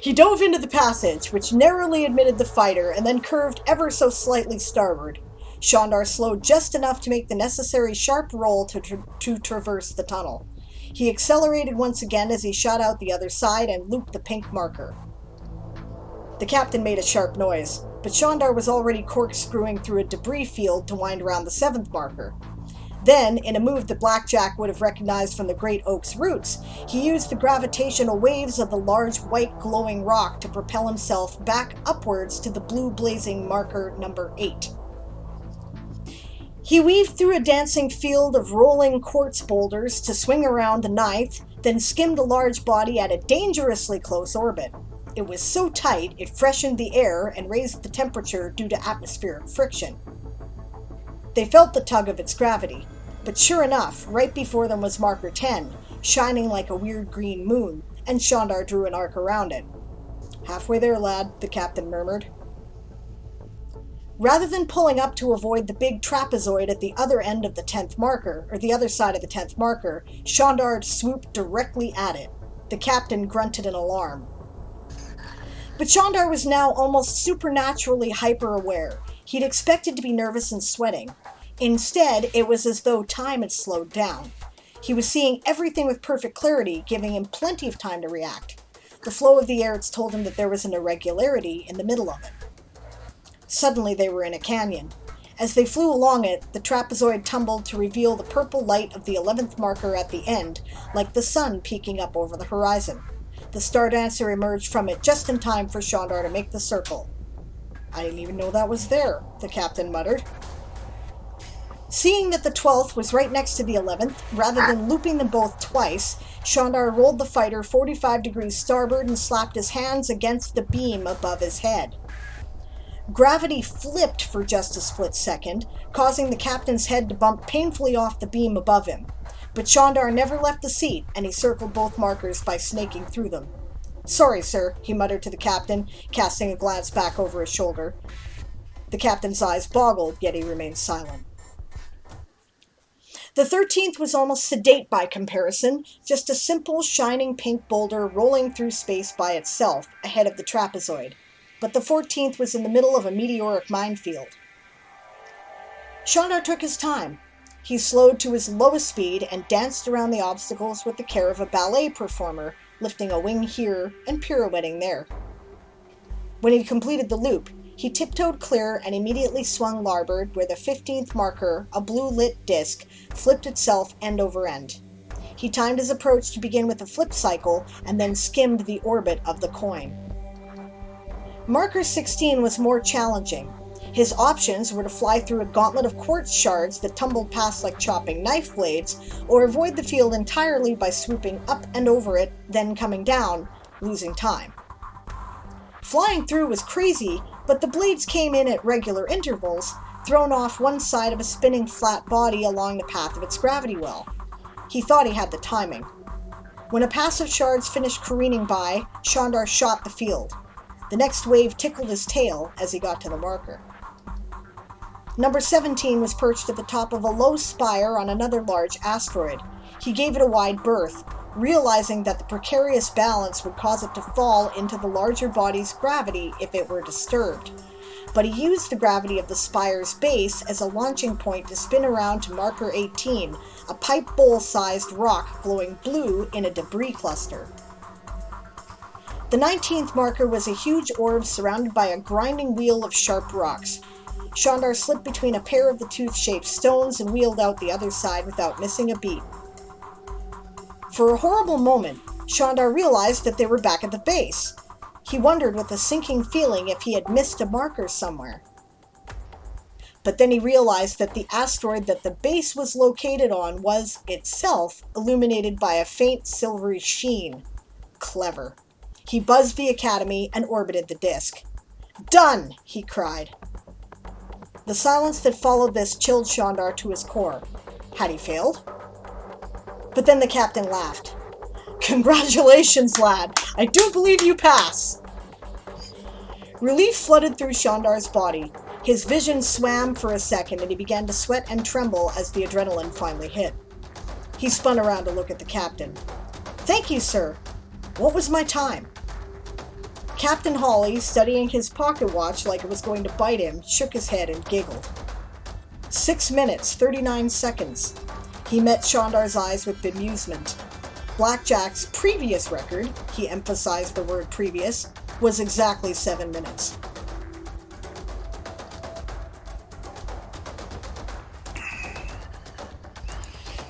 He dove into the passage, which narrowly admitted the fighter, and then curved ever so slightly starboard. Shandar slowed just enough to make the necessary sharp roll to traverse the tunnel. He accelerated once again as he shot out the other side and looped the pink marker. The captain made a sharp noise, but Shandar was already corkscrewing through a debris field to wind around the 7th marker. Then, in a move that Blackjack would have recognized from the great oak's roots, he used the gravitational waves of the large white glowing rock to propel himself back upwards to the blue blazing marker number 8. He weaved through a dancing field of rolling quartz boulders to swing around the 9th, then skimmed a large body at a dangerously close orbit. It was so tight it freshened the air and raised the temperature due to atmospheric friction. They felt the tug of its gravity, but sure enough, right before them was marker 10, shining like a weird green moon, and Shandar drew an arc around it. "Halfway there, lad," the captain murmured. Rather than pulling up to avoid the big trapezoid at the other end of the 10th marker, or the other side of the 10th marker, Shandar swooped directly at it. The captain grunted in alarm. But Shandar was now almost supernaturally hyper-aware. He'd expected to be nervous and sweating. Instead, it was as though time had slowed down. He was seeing everything with perfect clarity, giving him plenty of time to react. The flow of the air told him that there was an irregularity in the middle of it. Suddenly they were in a canyon. As they flew along it, the trapezoid tumbled to reveal the purple light of the 11th marker at the end, like the sun peeking up over the horizon. The Star Dancer emerged from it just in time for Shandar to make the circle. "I didn't even know that was there," the captain muttered. Seeing that the 12th was right next to the 11th, rather than looping them both twice, Shandar rolled the fighter 45 degrees starboard and slapped his hands against the beam above his head. Gravity flipped for just a split second, causing the captain's head to bump painfully off the beam above him. But Shandar never left the seat, and he circled both markers by snaking through them. "Sorry, sir," he muttered to the captain, casting a glance back over his shoulder. The captain's eyes boggled, yet he remained silent. The 13th was almost sedate by comparison, just a simple, shining pink boulder rolling through space by itself, ahead of the trapezoid. But the 14th was in the middle of a meteoric minefield. Shandar took his time. He slowed to his lowest speed and danced around the obstacles with the care of a ballet performer, lifting a wing here and pirouetting there. When he completed the loop, he tiptoed clear and immediately swung larboard where the 15th marker, a blue-lit disc, flipped itself end over end. He timed his approach to begin with a flip cycle and then skimmed the orbit of the coin. Marker 16 was more challenging. His options were to fly through a gauntlet of quartz shards that tumbled past like chopping knife blades, or avoid the field entirely by swooping up and over it, then coming down, losing time. Flying through was crazy, but the blades came in at regular intervals, thrown off one side of a spinning flat body along the path of its gravity well. He thought he had the timing. When a pass of shards finished careening by, Shandar shot the field. The next wave tickled his tail as he got to the marker. Number 17 was perched at the top of a low spire on another large asteroid. He gave it a wide berth, realizing that the precarious balance would cause it to fall into the larger body's gravity if it were disturbed. But he used the gravity of the spire's base as a launching point to spin around to marker 18, a pipe bowl-sized rock glowing blue in a debris cluster. The 19th marker was a huge orb surrounded by a grinding wheel of sharp rocks. Shandar slipped between a pair of the tooth-shaped stones and wheeled out the other side without missing a beat. For a horrible moment, Shandar realized that they were back at the base. He wondered with a sinking feeling if he had missed a marker somewhere. But then he realized that the asteroid that the base was located on was, itself, illuminated by a faint silvery sheen. Clever. He buzzed the Academy and orbited the disk. "Done!" he cried. The silence that followed this chilled Shandar to his core. Had he failed? But then the captain laughed. "Congratulations, lad! I do believe you pass!" Relief flooded through Shandar's body. His vision swam for a second and he began to sweat and tremble as the adrenaline finally hit. He spun around to look at the captain. "Thank you, sir." What was my time? Captain Hawley, studying his pocket watch like it was going to bite him, shook his head and giggled. 6 minutes, 39 seconds. He met Shandar's eyes with bemusement. Blackjack's previous record, he emphasized the word previous, was exactly 7 minutes.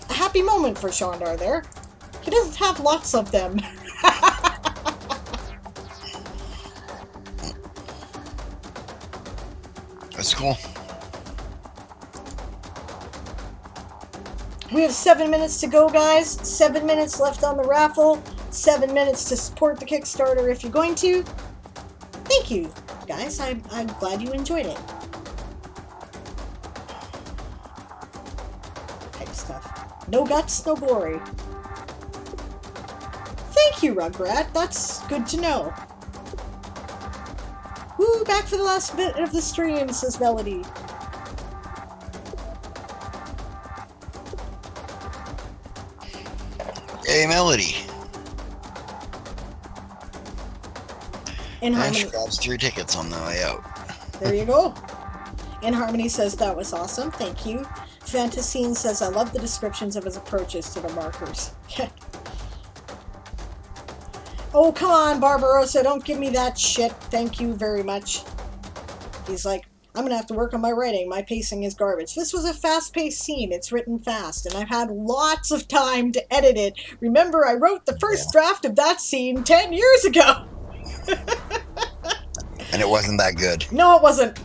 A happy moment for Shandar there. He doesn't have lots of them. That's cool. We have 7 minutes to go, guys. 7 minutes left on the raffle. 7 minutes to support the Kickstarter if you're going to. Thank you, guys. I'm glad you enjoyed it. Type stuff. No guts, no glory. Thank you, Rugrat. That's good to know. Woo, back for the last bit of the stream, says Melody. Hey, Melody. In And Harmony. she grabs 3 tickets on the way out. There you go. In Harmony says that was awesome. Thank you. Fantasine says I love the descriptions of his approaches to the markers. Oh, come on, Barbarossa. Don't give me that shit. Thank you very much. He's like, I'm going to have to work on my writing. My pacing is garbage. This was a fast-paced scene. It's written fast, and I've had lots of time to edit it. Remember, I wrote the first draft of that scene 10 years ago. And it wasn't that good. No, it wasn't.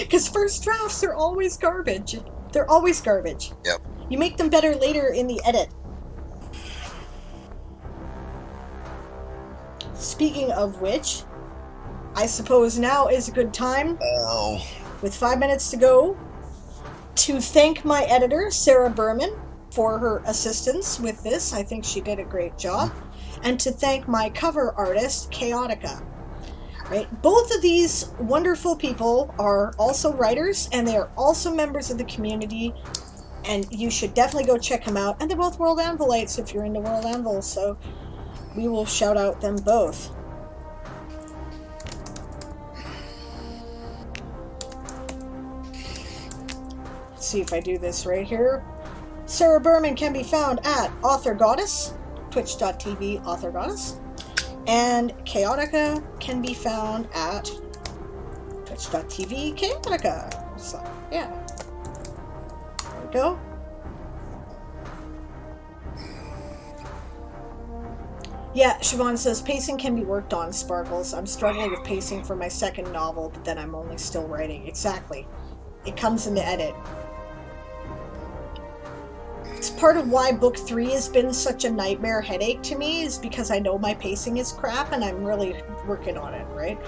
Because first drafts are always garbage. They're always garbage. Yep. You make them better later in the edit. Speaking of which, I suppose now is a good time, with 5 minutes to go, to thank my editor, Sarah Berman, for her assistance with this. I think she did a great job. And to thank my cover artist, Chaotica. Right? Both of these wonderful people are also writers, and they are also members of the community, and you should definitely go check them out. And they're both World Anvilites if you're into World Anvil, so we will shout out them both. Let's see if I do this right here. Sarah Berman can be found at Author Goddess, twitch.tv Author Goddess. And Chaotica can be found at twitch.tv Chaotica. So, yeah. There we go. Yeah, Siobhan says, pacing can be worked on, Sparkles. I'm struggling with pacing for my second novel, but then I'm only still writing. Exactly. It comes in the edit. It's part of why book 3 has been such a nightmare headache to me, is because I know my pacing is crap and I'm really working on it, right?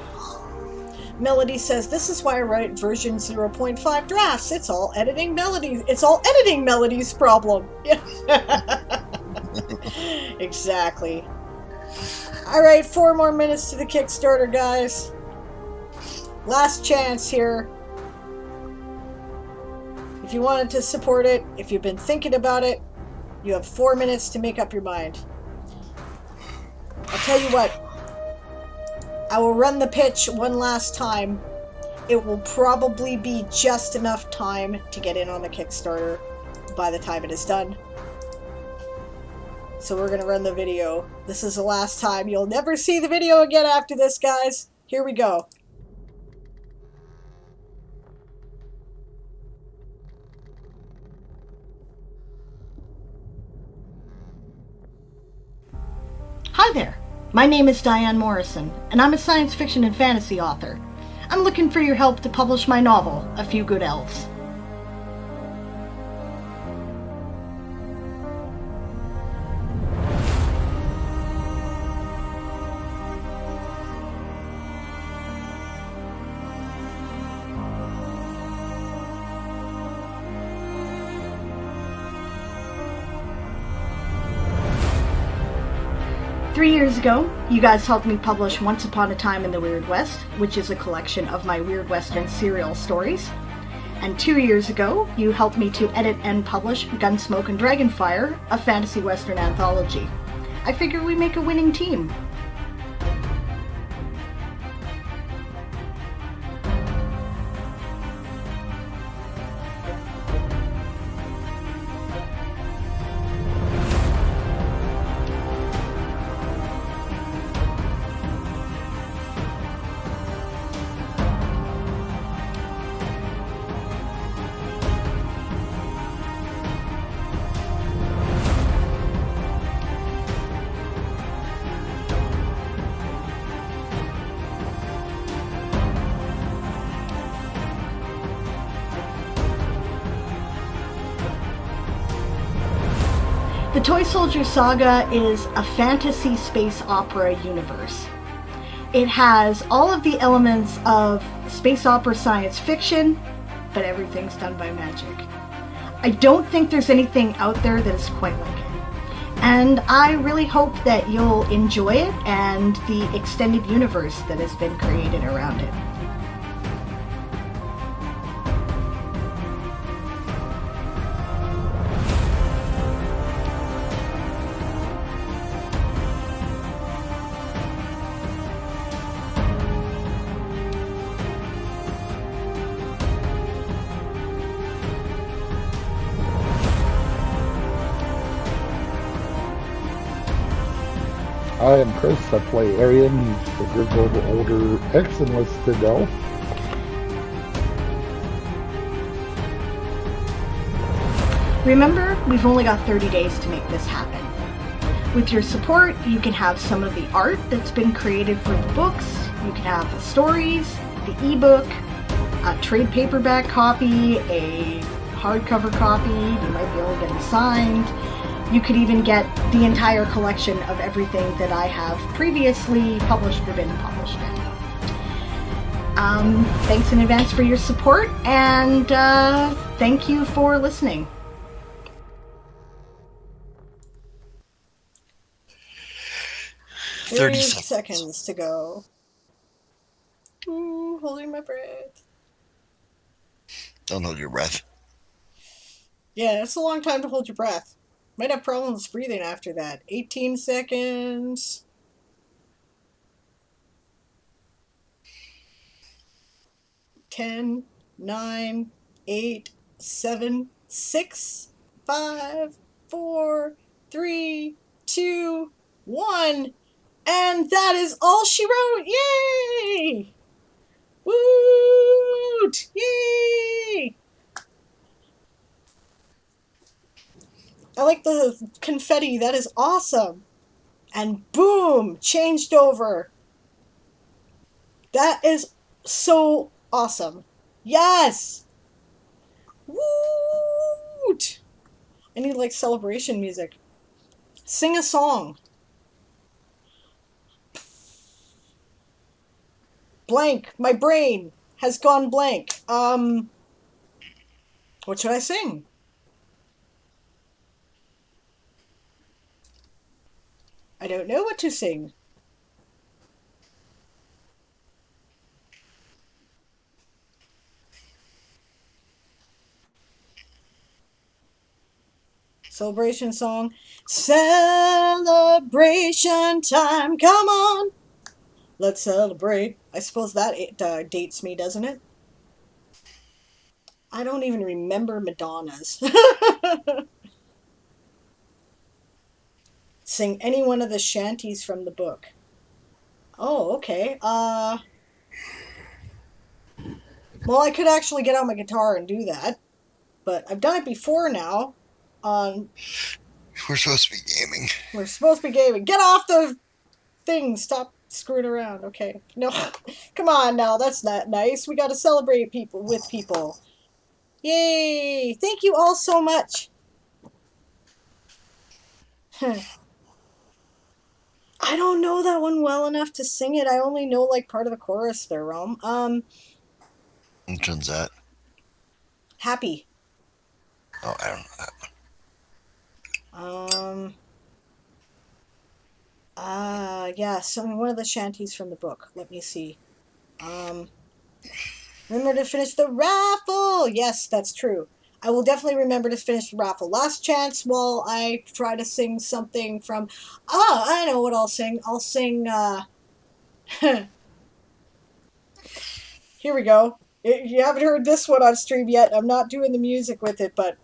Melody says, this is why I write version 0.5 drafts. It's all editing Melody. It's all editing Melody's problem. Yeah. Exactly. All right, 4 more minutes to the Kickstarter, guys. Last chance here. If you wanted to support it, if you've been thinking about it, you have 4 minutes to make up your mind. I'll tell you what. I will run the pitch one last time. It will probably be just enough time to get in on the Kickstarter by the time it is done. So we're going to run the video. This is the last time. You'll never see the video again after this, guys. Here we go. Hi there. My name is Diane Morrison, and I'm a science fiction and fantasy author. I'm looking for your help to publish my novel, A Few Good Elves. Three years ago, you guys helped me publish Once Upon a Time in the Weird West, which is a collection of my Weird Western serial stories. And 2 years ago, you helped me to edit and publish Gunsmoke and Dragonfire, a fantasy western anthology. I figure we make a winning team. The Toysoldier saga is a fantasy space opera universe. It has all of the elements of space opera science fiction, but everything's done by magic. I don't think there's anything out there that is quite like it. And I really hope that you'll enjoy it and the extended universe that has been created around it. I am Chris. I play Arian, the grizzled older ex-enlisted elf. Remember, we've only got 30 days to make this happen. With your support, you can have some of the art that's been created for the books, you can have the stories, the ebook, a trade paperback copy, a hardcover copy, you might be able to get them signed. You could even get the entire collection of everything that I have previously published or been published in. Thanks in advance for your support, and thank you for listening. Thirty 30 seconds. seconds to go. Ooh, holding my breath. Don't hold your breath. Yeah, it's a long time to hold your breath. Might have problems breathing after that. 18 seconds. 10, 9, 8, 7, 6, 5, 4, 3, 2, 1. And that is all she wrote. Yay! Woot! Yay! I like the confetti. That is awesome. And boom! Changed over. That is so awesome. Yes! Woot! I need like celebration music. Sing a song. Blank. My brain has gone blank. What should I sing? I don't know what to sing. Celebration song. Celebration time. Come on. Let's celebrate. I suppose that dates me, doesn't it? I don't even remember Madonna's. Sing any one of the shanties from the book. Oh, okay. Well, I could actually get out my guitar and do that, but I've done it before now. We're supposed to be gaming. We're supposed to be gaming. Get off the thing. Stop screwing around. Okay. No, come on now. That's not nice. We got to celebrate people with people. Yay! Thank you all so much. I don't know that one well enough to sing it. I only know like part of the chorus there, Rome. Which one's that? Happy. Oh, I don't know that one. Yeah, one of the shanties from the book. Let me see. Remember to finish the raffle! Yes, that's true. I will definitely remember to finish the raffle. Last chance while I try to sing something from. Ah, I know what I'll sing. I'll sing. Here we go. You haven't heard this one on stream yet. I'm not doing the music with it, but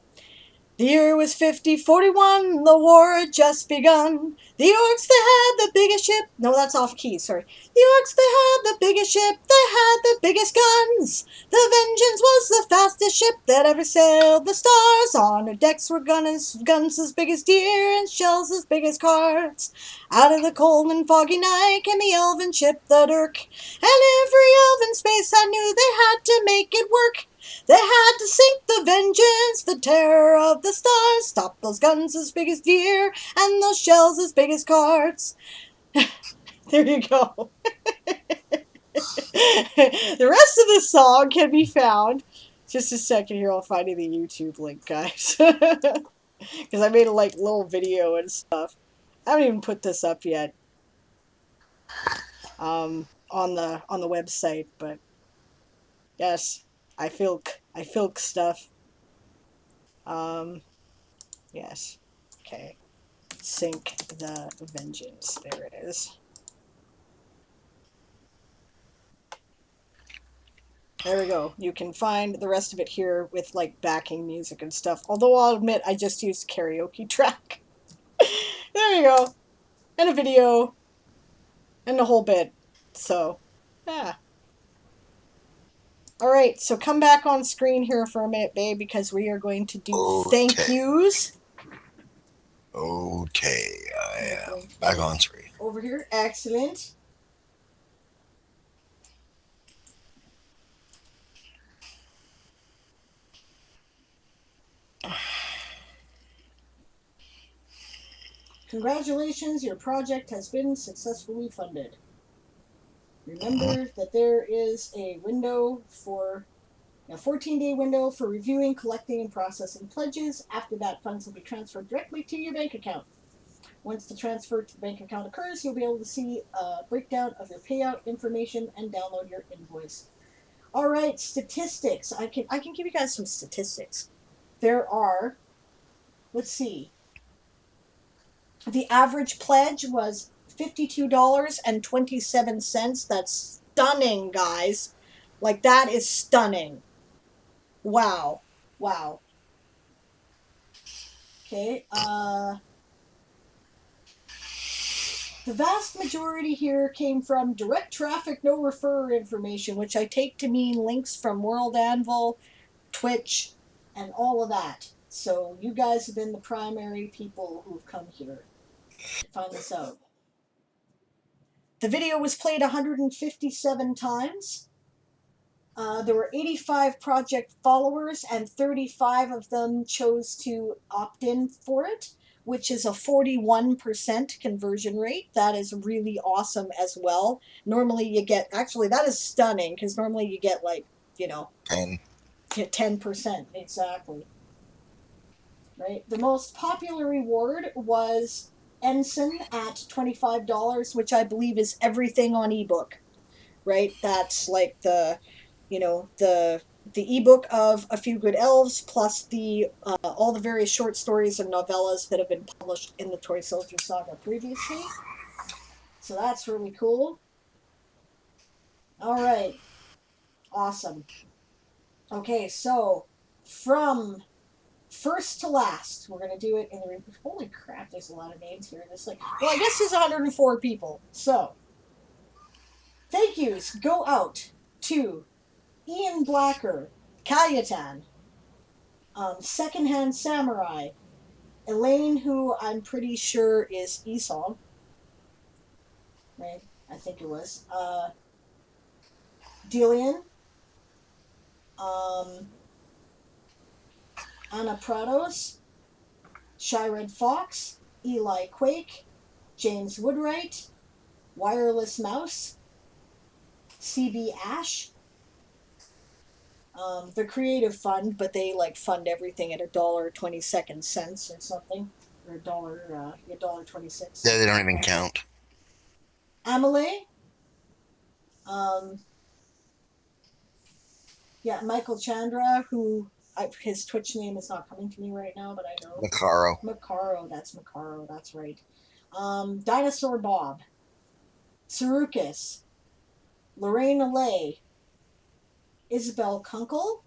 the year was 5041, the war had just begun. The orcs, they had the biggest ship. No, that's off key, sorry. The orcs, they had the biggest ship, they had the biggest guns. The Vengeance was the fastest ship that ever sailed the stars. On her decks were guns as big as deer and shells as big as carts. Out of the cold and foggy night came the elven ship, the Dirk. And every elven space I knew they had to make it work. They had to sink the Vengeance, the terror of the stars. Stop those guns as big as deer and those shells as big as carts. There you go. The rest of the song can be found. Just a second here, I'll find you the YouTube link, guys. Because I made a little video and stuff. I haven't even put this up yet. On the website, but yes, I filk stuff. Yes. Okay. Sink the Vengeance. There it is. There we go. You can find the rest of it here with backing music and stuff. Although I'll admit I just used a karaoke track. There you go. And a video. And the whole bit. So, yeah. Alright, so come back on screen here for a minute, babe, because we are going to do thank yous. Okay, I am back on screen. Over here. Excellent. Congratulations, your project has been successfully funded. Remember that there is a 14-day window for reviewing, collecting, and processing pledges. After that, funds will be transferred directly to your bank account. Once the transfer to the bank account occurs, you'll be able to see a breakdown of your payout information and download your invoice. All right, statistics. I can give you guys some statistics. There are, let's see, the average pledge was $52.27. That's stunning, guys. That is stunning. Wow. Wow. Okay, the vast majority here came from direct traffic, no referrer information, which I take to mean links from World Anvil, Twitch, and all of that. So you guys have been the primary people who've come here to find this out. The video was played 157 times. There were 85 project followers, and 35 of them chose to opt in for it, which is a 41% conversion rate. That is really awesome as well. Normally you get, actually that is stunning, because normally you get 10%, exactly. Right? The most popular reward was Ensign at $25, which I believe is everything on ebook. Right? That's the ebook of A Few Good Elves, plus the all the various short stories and novellas that have been published in the Toysoldier saga previously. So that's really cool. All right, awesome. Okay, so from first to last, we're gonna do it in the. Holy crap! There's a lot of names here. There's well, I guess there's 104 people. So thank yous go out to Ian Blacker, Kayatan, Secondhand Samurai, Elaine, who I'm pretty sure is Esau, right? I think it was. Delian, Anna Prados, Shyred Fox, Eli Quake, James Woodwright, Wireless Mouse, CB Ash. The Creative Fund, but they fund everything at $1.22 or something, or $1.26. Yeah, they don't even count. Amelie, Michael Chandra, who his Twitch name is not coming to me right now, but I know. Macaro. Macaro, that's right. Dinosaur Bob. Sarukas. Lorraine Allay. Isabel Kunkel.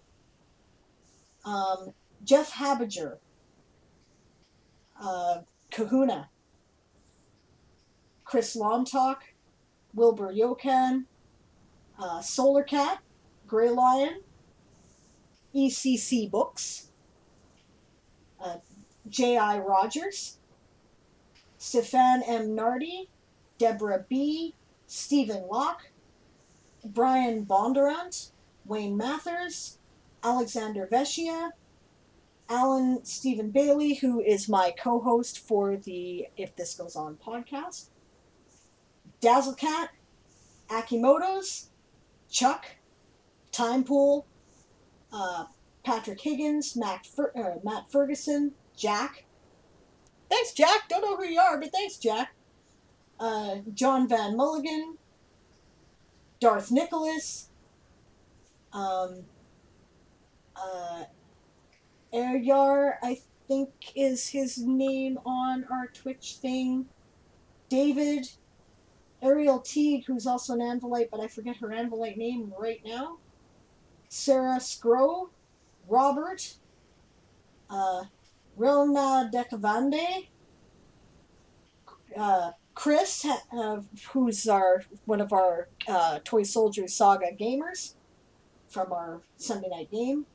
Jeff Habiger. Kahuna. Chris Lomtalk. Wilbur Yokan. Solar Cat. Grey Lion. ECC Books. J.I. Rogers. Stefan M. Nardi. Deborah B. Stephen Locke. Brian Bondurant. Wayne Mathers. Alexander Veshia. Alan Stephen Bailey, who is my co-host for the If This Goes On podcast. Dazzlecat. Akimoto's. Chuck. Timepool. Patrick Higgins. Matt Ferguson. Jack. Thanks, Jack. Don't know who you are, but thanks, Jack. John Van Mulligan. Darth Nicholas. Eryar, I think is his name on our Twitch thing. David. Ariel Teague, who's also an Anvilite, but I forget her Anvilite name right now. Sarah Scrow. Robert. Rilna Dekavande. Chris, who's one of our Toysoldier Saga gamers from our Sunday night game.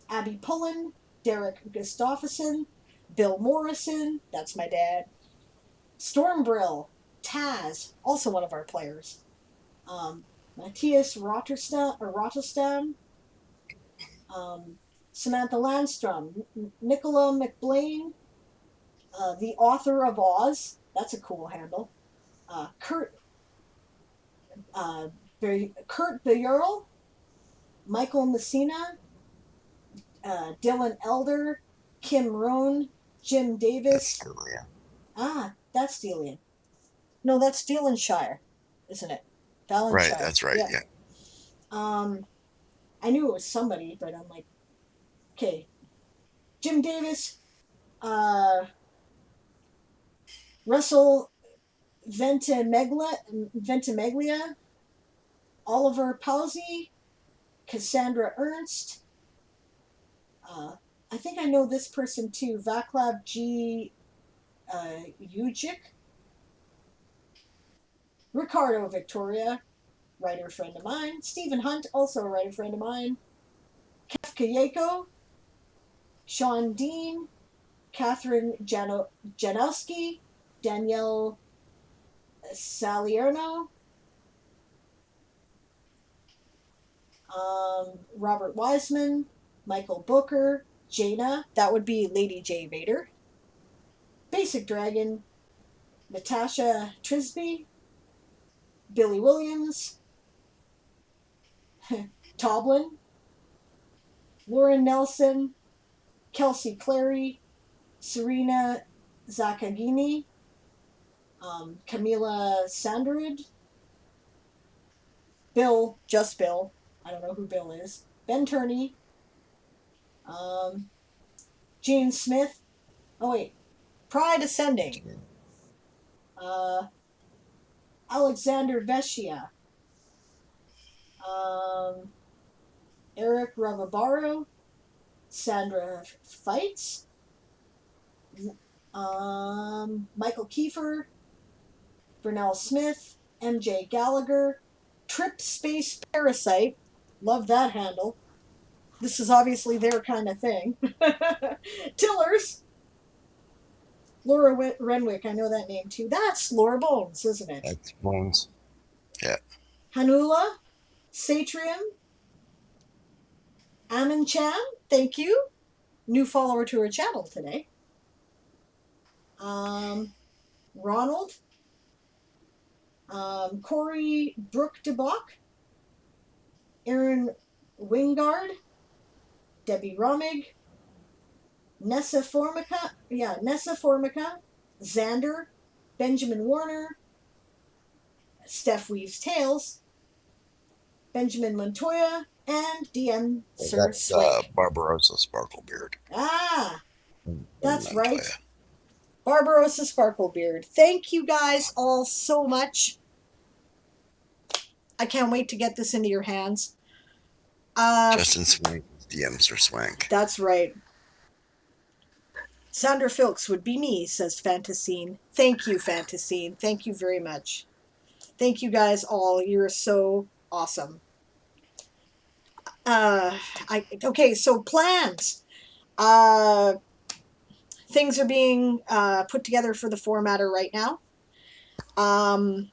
Abby Pullen. Derek Gustafsson. Bill Morrison. That's my dad. Stormbrill. Taz, also one of our players. Matthias Rotterdam. Samantha Landstrom. Nicola McBlain. The author of Oz. That's a cool handle. Kurt Bierl. Michael Messina. Dylan Elder. Kim Rohn. Jim Davis. That's Delian. No, that's Dielenshire, isn't it? Valenshire. Right, that's right, yeah. I knew it was somebody, but I'm like, okay. Jim Davis, Russell Ventimiglia, Oliver Pawsey, Cassandra Ernst. I think I know this person too, Vaclav G. Ujic. Ricardo Victoria, writer friend of mine. Stephen Hunt, also a writer friend of mine. Kefka Yako. Sean Dean. Catherine Janowski. Danielle Salierno. Robert Wiseman. Michael Booker. Jaina, that would be Lady J. Vader. Basic Dragon. Natasha Trisby. Billy Williams. Toblin. Lauren Nelson. Kelsey Clary. Serena Zakagini. Camila Sandarid. Bill, just Bill. I don't know who Bill is. Ben Turney. Gene Smith. Oh, wait. Pride Ascending. Alexander Veshia. Eric Ravabaro. Sandra Fights. Michael Kiefer. Brunel Smith. MJ Gallagher. Trip Space Parasite. Love that handle. This is obviously their kind of thing. Tillers. Laura Renwick, I know that name too. That's Laura Bones, isn't it? That's Bones. Yeah. Hanula. Satrium. Amin Chan, thank you. New follower to our channel today. Ronald. Corey Brooke DeBach. Aaron Wingard. Debbie Romig. Nessa Formica. Xander. Benjamin Warner. Steph Weaves Tales. Benjamin Montoya, and DM Sir That's Swank. Barbarossa Sparklebeard. Ah, that's Montoya. right. Barbarossa Sparklebeard. Thank you guys all so much. I can't wait to get this into your hands. Justin Swank, DM Sir Swank. That's right. Sandra Filks would be me, says Fantasine. Thank you, Fantasine. Thank you very much. Thank you guys all. You're so awesome. Okay, so plans. Uh, things are being put together for the formatter right now. Um,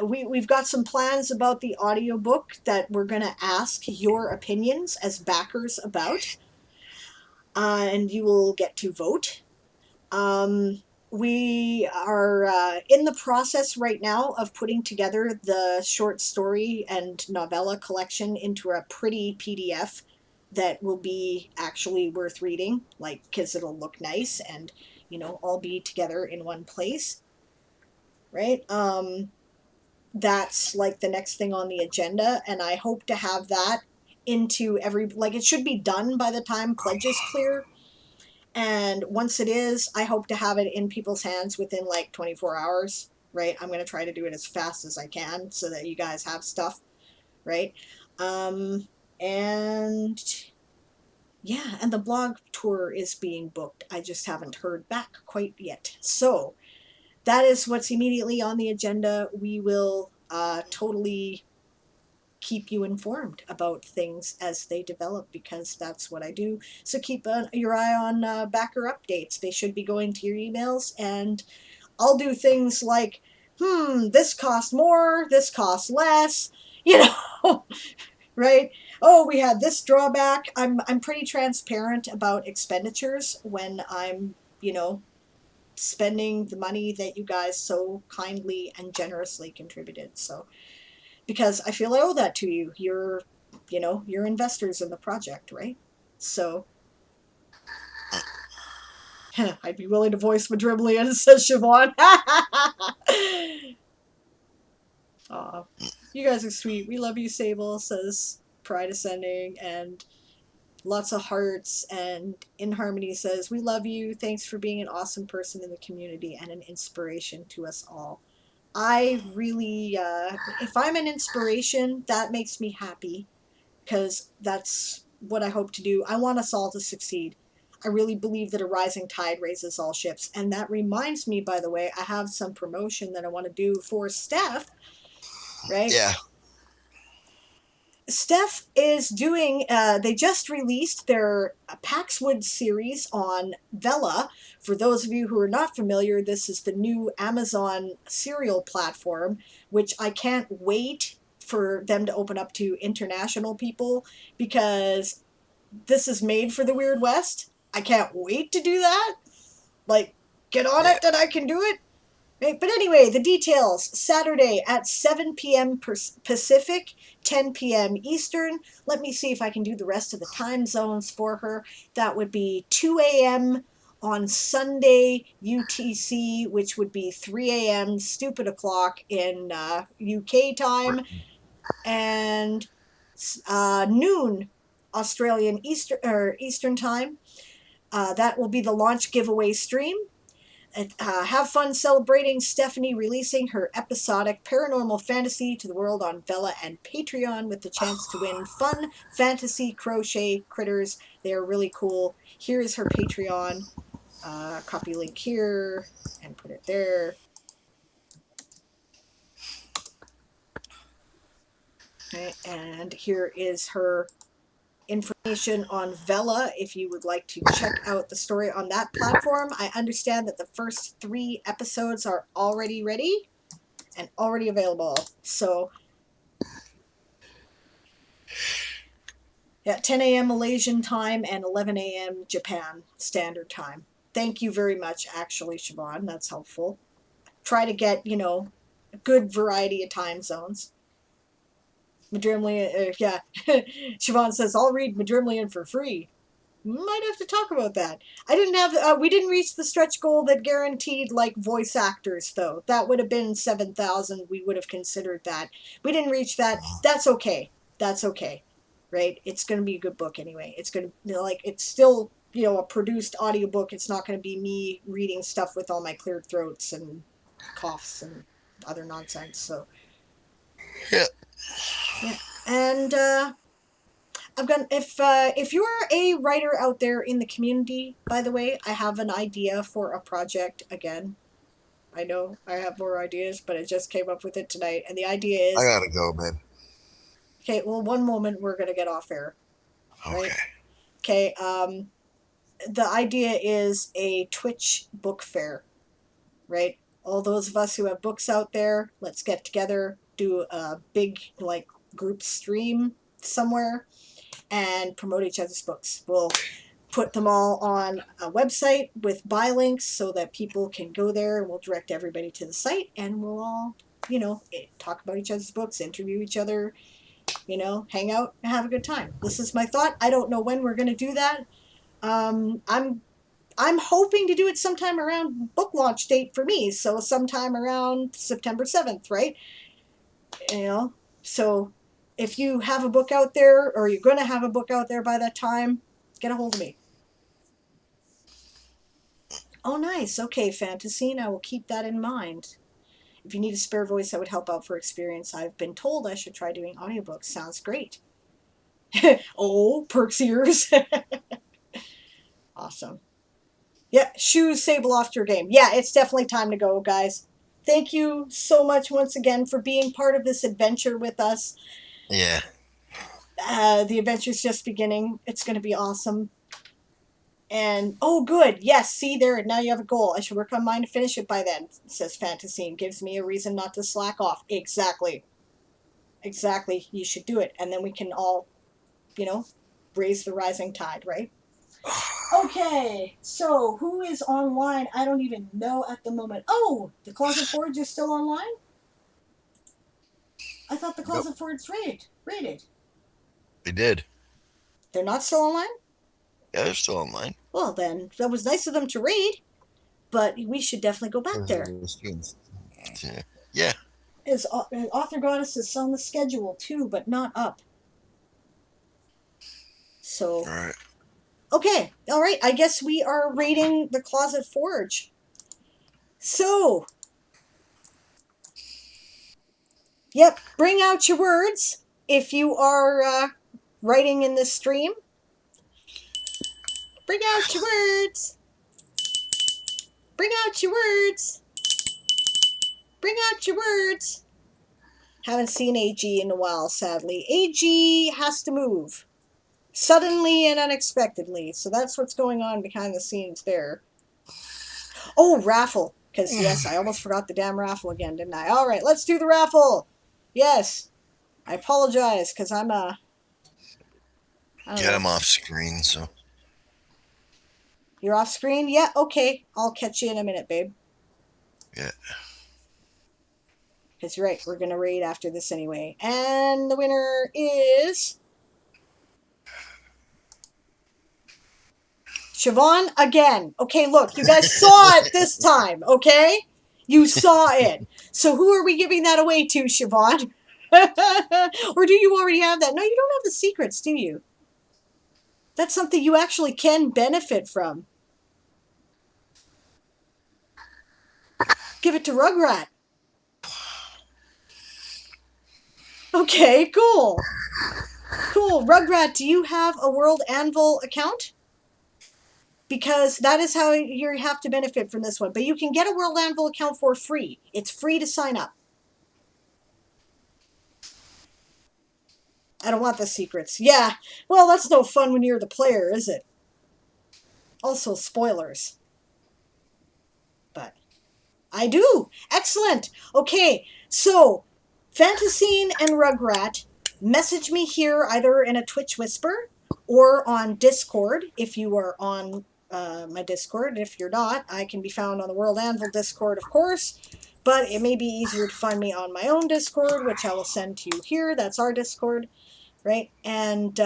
we've got some plans about the audiobook that we're going to ask your opinions as backers about, and you will get to vote. We are in the process right now of putting together the short story and novella collection into a pretty PDF that will be actually worth reading, like, because it'll look nice and, all be together in one place, right? That's like the next thing on the agenda, and I hope to have that into it should be done by the time pledges clear. And once it is, I hope to have it in people's hands within like 24 hours, right? I'm going to try to do it as fast as I can so that you guys have stuff, right? And yeah, and the blog tour is being booked. I just haven't heard back quite yet. So that is what's immediately on the agenda. We will totally keep you informed about things as they develop, because that's what I do. So keep your eye on backer updates. They should be going to your emails, and I'll do things like, this costs more, this costs less, right? Oh, we had this drawback. I'm pretty transparent about expenditures when I'm, spending the money that you guys so kindly and generously contributed. So because I feel I owe that to you. You're investors in the project, right? So I'd be willing to voice Madrimlian, says Siobhan. Aw, you guys are sweet. We love you, Sable, says Pride Ascending, and lots of hearts. And In Harmony says, we love you. Thanks for being an awesome person in the community and an inspiration to us all. I really, if I'm an inspiration, that makes me happy, because that's what I hope to do. I want us all to succeed. I really believe that a rising tide raises all ships. And that reminds me, by the way, I have some promotion that I want to do for Steph, right? Yeah. Steph is doing, they just released their Paxwood series on Vela. For those of you who are not familiar, this is the new Amazon serial platform, which I can't wait for them to open up to international people, because this is made for the Weird West. I can't wait to do that. Like, get on it that I can do it. Right? But anyway, the details. Saturday at 7 p.m. Pacific, 10 p.m. Eastern. Let me see if I can do the rest of the time zones for her. That would be 2 a.m. on Sunday UTC, which would be 3 a.m. stupid o'clock in UK time, and noon Australian Eastern time. That will be the launch giveaway stream. Have fun celebrating Stephanie releasing her episodic paranormal fantasy to the world on Vela and Patreon, with the chance to win fun fantasy crochet critters. They are really cool. Here is her Patreon. Copy link here and put it there. Okay, and here is her information on Vela if you would like to check out the story on that platform. I understand that the first 3 episodes are already ready and already available. So, yeah, 10 a.m. Malaysian time and 11 a.m. Japan Standard Time. Thank you very much, actually, Siobhan. That's helpful. Try to get, a good variety of time zones. Madrimlian, yeah. Siobhan says, I'll read Madrimlian for free. might have to talk about that. We didn't reach the stretch goal that guaranteed like voice actors though. That would have been 7,000. We would have considered that. We didn't reach that. That's okay. That's okay. Right? It's going to be a good book anyway. It's going to like it's still, a produced audiobook. It's not going to be me reading stuff with all my cleared throats and coughs and other nonsense. So, Yeah. yeah. And I've got if you're a writer out there in the community, by the way, I have an idea for a project again. I know I have more ideas, but I just came up with it tonight, and the idea I is gotta go, man. okay. Well, one moment we're gonna get off air, right? Okay. Okay. The idea is a Twitch book fair, right? All those of us who have books out there, let's get together, do a big like group stream somewhere and promote each other's books. We'll put them all on a website with buy links so that people can go there, and we'll direct everybody to the site, and we'll all, talk about each other's books, interview each other, hang out and have a good time. This is my thought. I don't know when we're going to do that. I'm hoping to do it sometime around book launch date for me, so sometime around September 7th, right? So if you have a book out there, or you're going to have a book out there by that time, get a hold of me. Oh, nice. Okay, Fantasy. I will keep that in mind. If you need a spare voice that would help out for experience, I've been told I should try doing audiobooks. Sounds great. Oh, perks ears. Awesome. Yeah, shoes, sable off to your game. Yeah, it's definitely time to go, guys. Thank you so much once again for being part of this adventure with us. Yeah. The adventure's just beginning. It's going to be awesome. And, oh, good. Yes, see there, now you have a goal. I should work on mine to finish it by then, says Fantasy, and gives me a reason not to slack off. Exactly. Exactly. You should do it. And then we can all, raise the rising tide, right? Okay, so who is online? I don't even know at the moment. Oh, the Closet Forge is still online? I thought the Closet Forge rated. They did. They're not still online? Yeah, they're still online. Well, then, that was nice of them to raid, but we should definitely go back there. Yeah. His Author Goddess is on the schedule too, but not up. So. All right. Okay, all right. I guess we are raiding the Closet Forge. So. Yep, bring out your words if you are writing in this stream. Bring out your words. Bring out your words. Bring out your words. Haven't seen AG in a while, sadly. AG has to move. Suddenly and unexpectedly. So that's what's going on behind the scenes there. Oh, raffle. Because, yes, I almost forgot the damn raffle again, didn't I? All right, let's do the raffle. Yes. I apologize, because I'm Get him off screen, so. You're off screen? Yeah, okay. I'll catch you in a minute, babe. Yeah. Because you're right, we're going to raid after this anyway. And the winner is Siobhan again. Okay, look, you guys saw it this time, okay? You saw it. So who are we giving that away to, Siobhan? Or do you already have that? No, you don't have the secrets, do you? That's something you actually can benefit from. Give it to Rugrat. Okay, cool. Cool. Rugrat, do you have a World Anvil account? Because that is how you have to benefit from this one. But you can get a World Anvil account for free. It's free to sign up. I don't want the secrets. Yeah. Well, that's no fun when you're the player, is it? Also, spoilers. But I do. Excellent. Okay, so Fantasine and Rugrat, message me here either in a Twitch Whisper or on Discord if you are on my Discord. If you're not, I can be found on the World Anvil Discord, of course, but it may be easier to find me on my own Discord, which I will send to you here. That's our Discord, right? And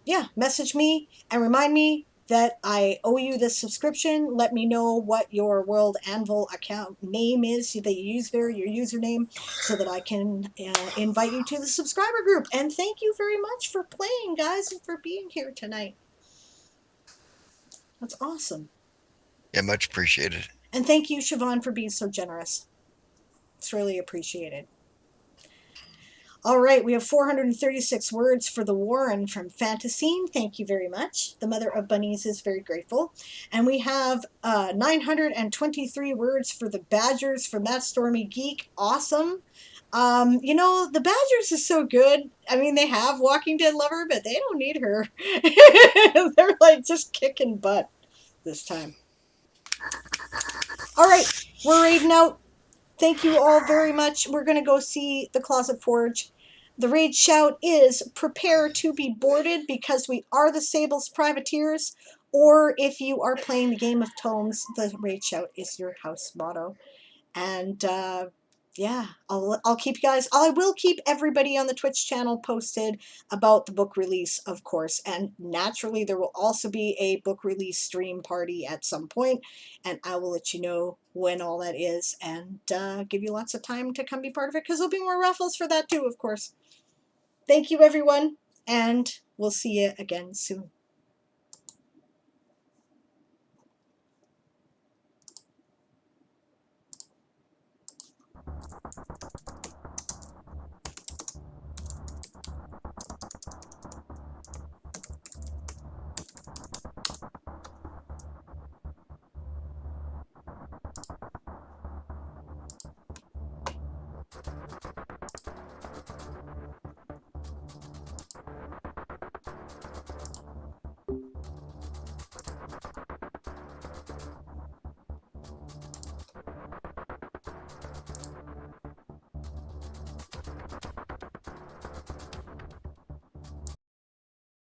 yeah, message me and remind me that I owe you this subscription. Let me know what your World Anvil account name is that you use there, your username, so that I can invite you to the subscriber group. And thank you very much for playing, guys, and for being here tonight. That's awesome. Yeah, much appreciated. And thank you, Siobhan, for being so generous. It's really appreciated. All right, we have 436 words for the Warren from Fantasine. Thank you very much. The Mother of Bunnies is very grateful. And we have 923 words for the Badgers from That Stormy Geek. Awesome. You know, the Badgers is so good. I mean, they have Walking Dead Lover, but they don't need her. They're like just kicking butt this time. All right, we're raiding out. Thank you all very much. We're going to go see the Closet Forge. The raid shout is prepare to be boarded because we are the Sable's privateers. Or if you are playing the Game of Tomes, the raid shout is your house motto. And yeah, I'll keep you guys. I will keep everybody on the Twitch channel posted about the book release, of course. And naturally, there will also be a book release stream party at some point, and I will let you know when all that is, and give you lots of time to come be part of it, because there'll be more raffles for that too, of course. Thank you, everyone, and we'll see you again soon.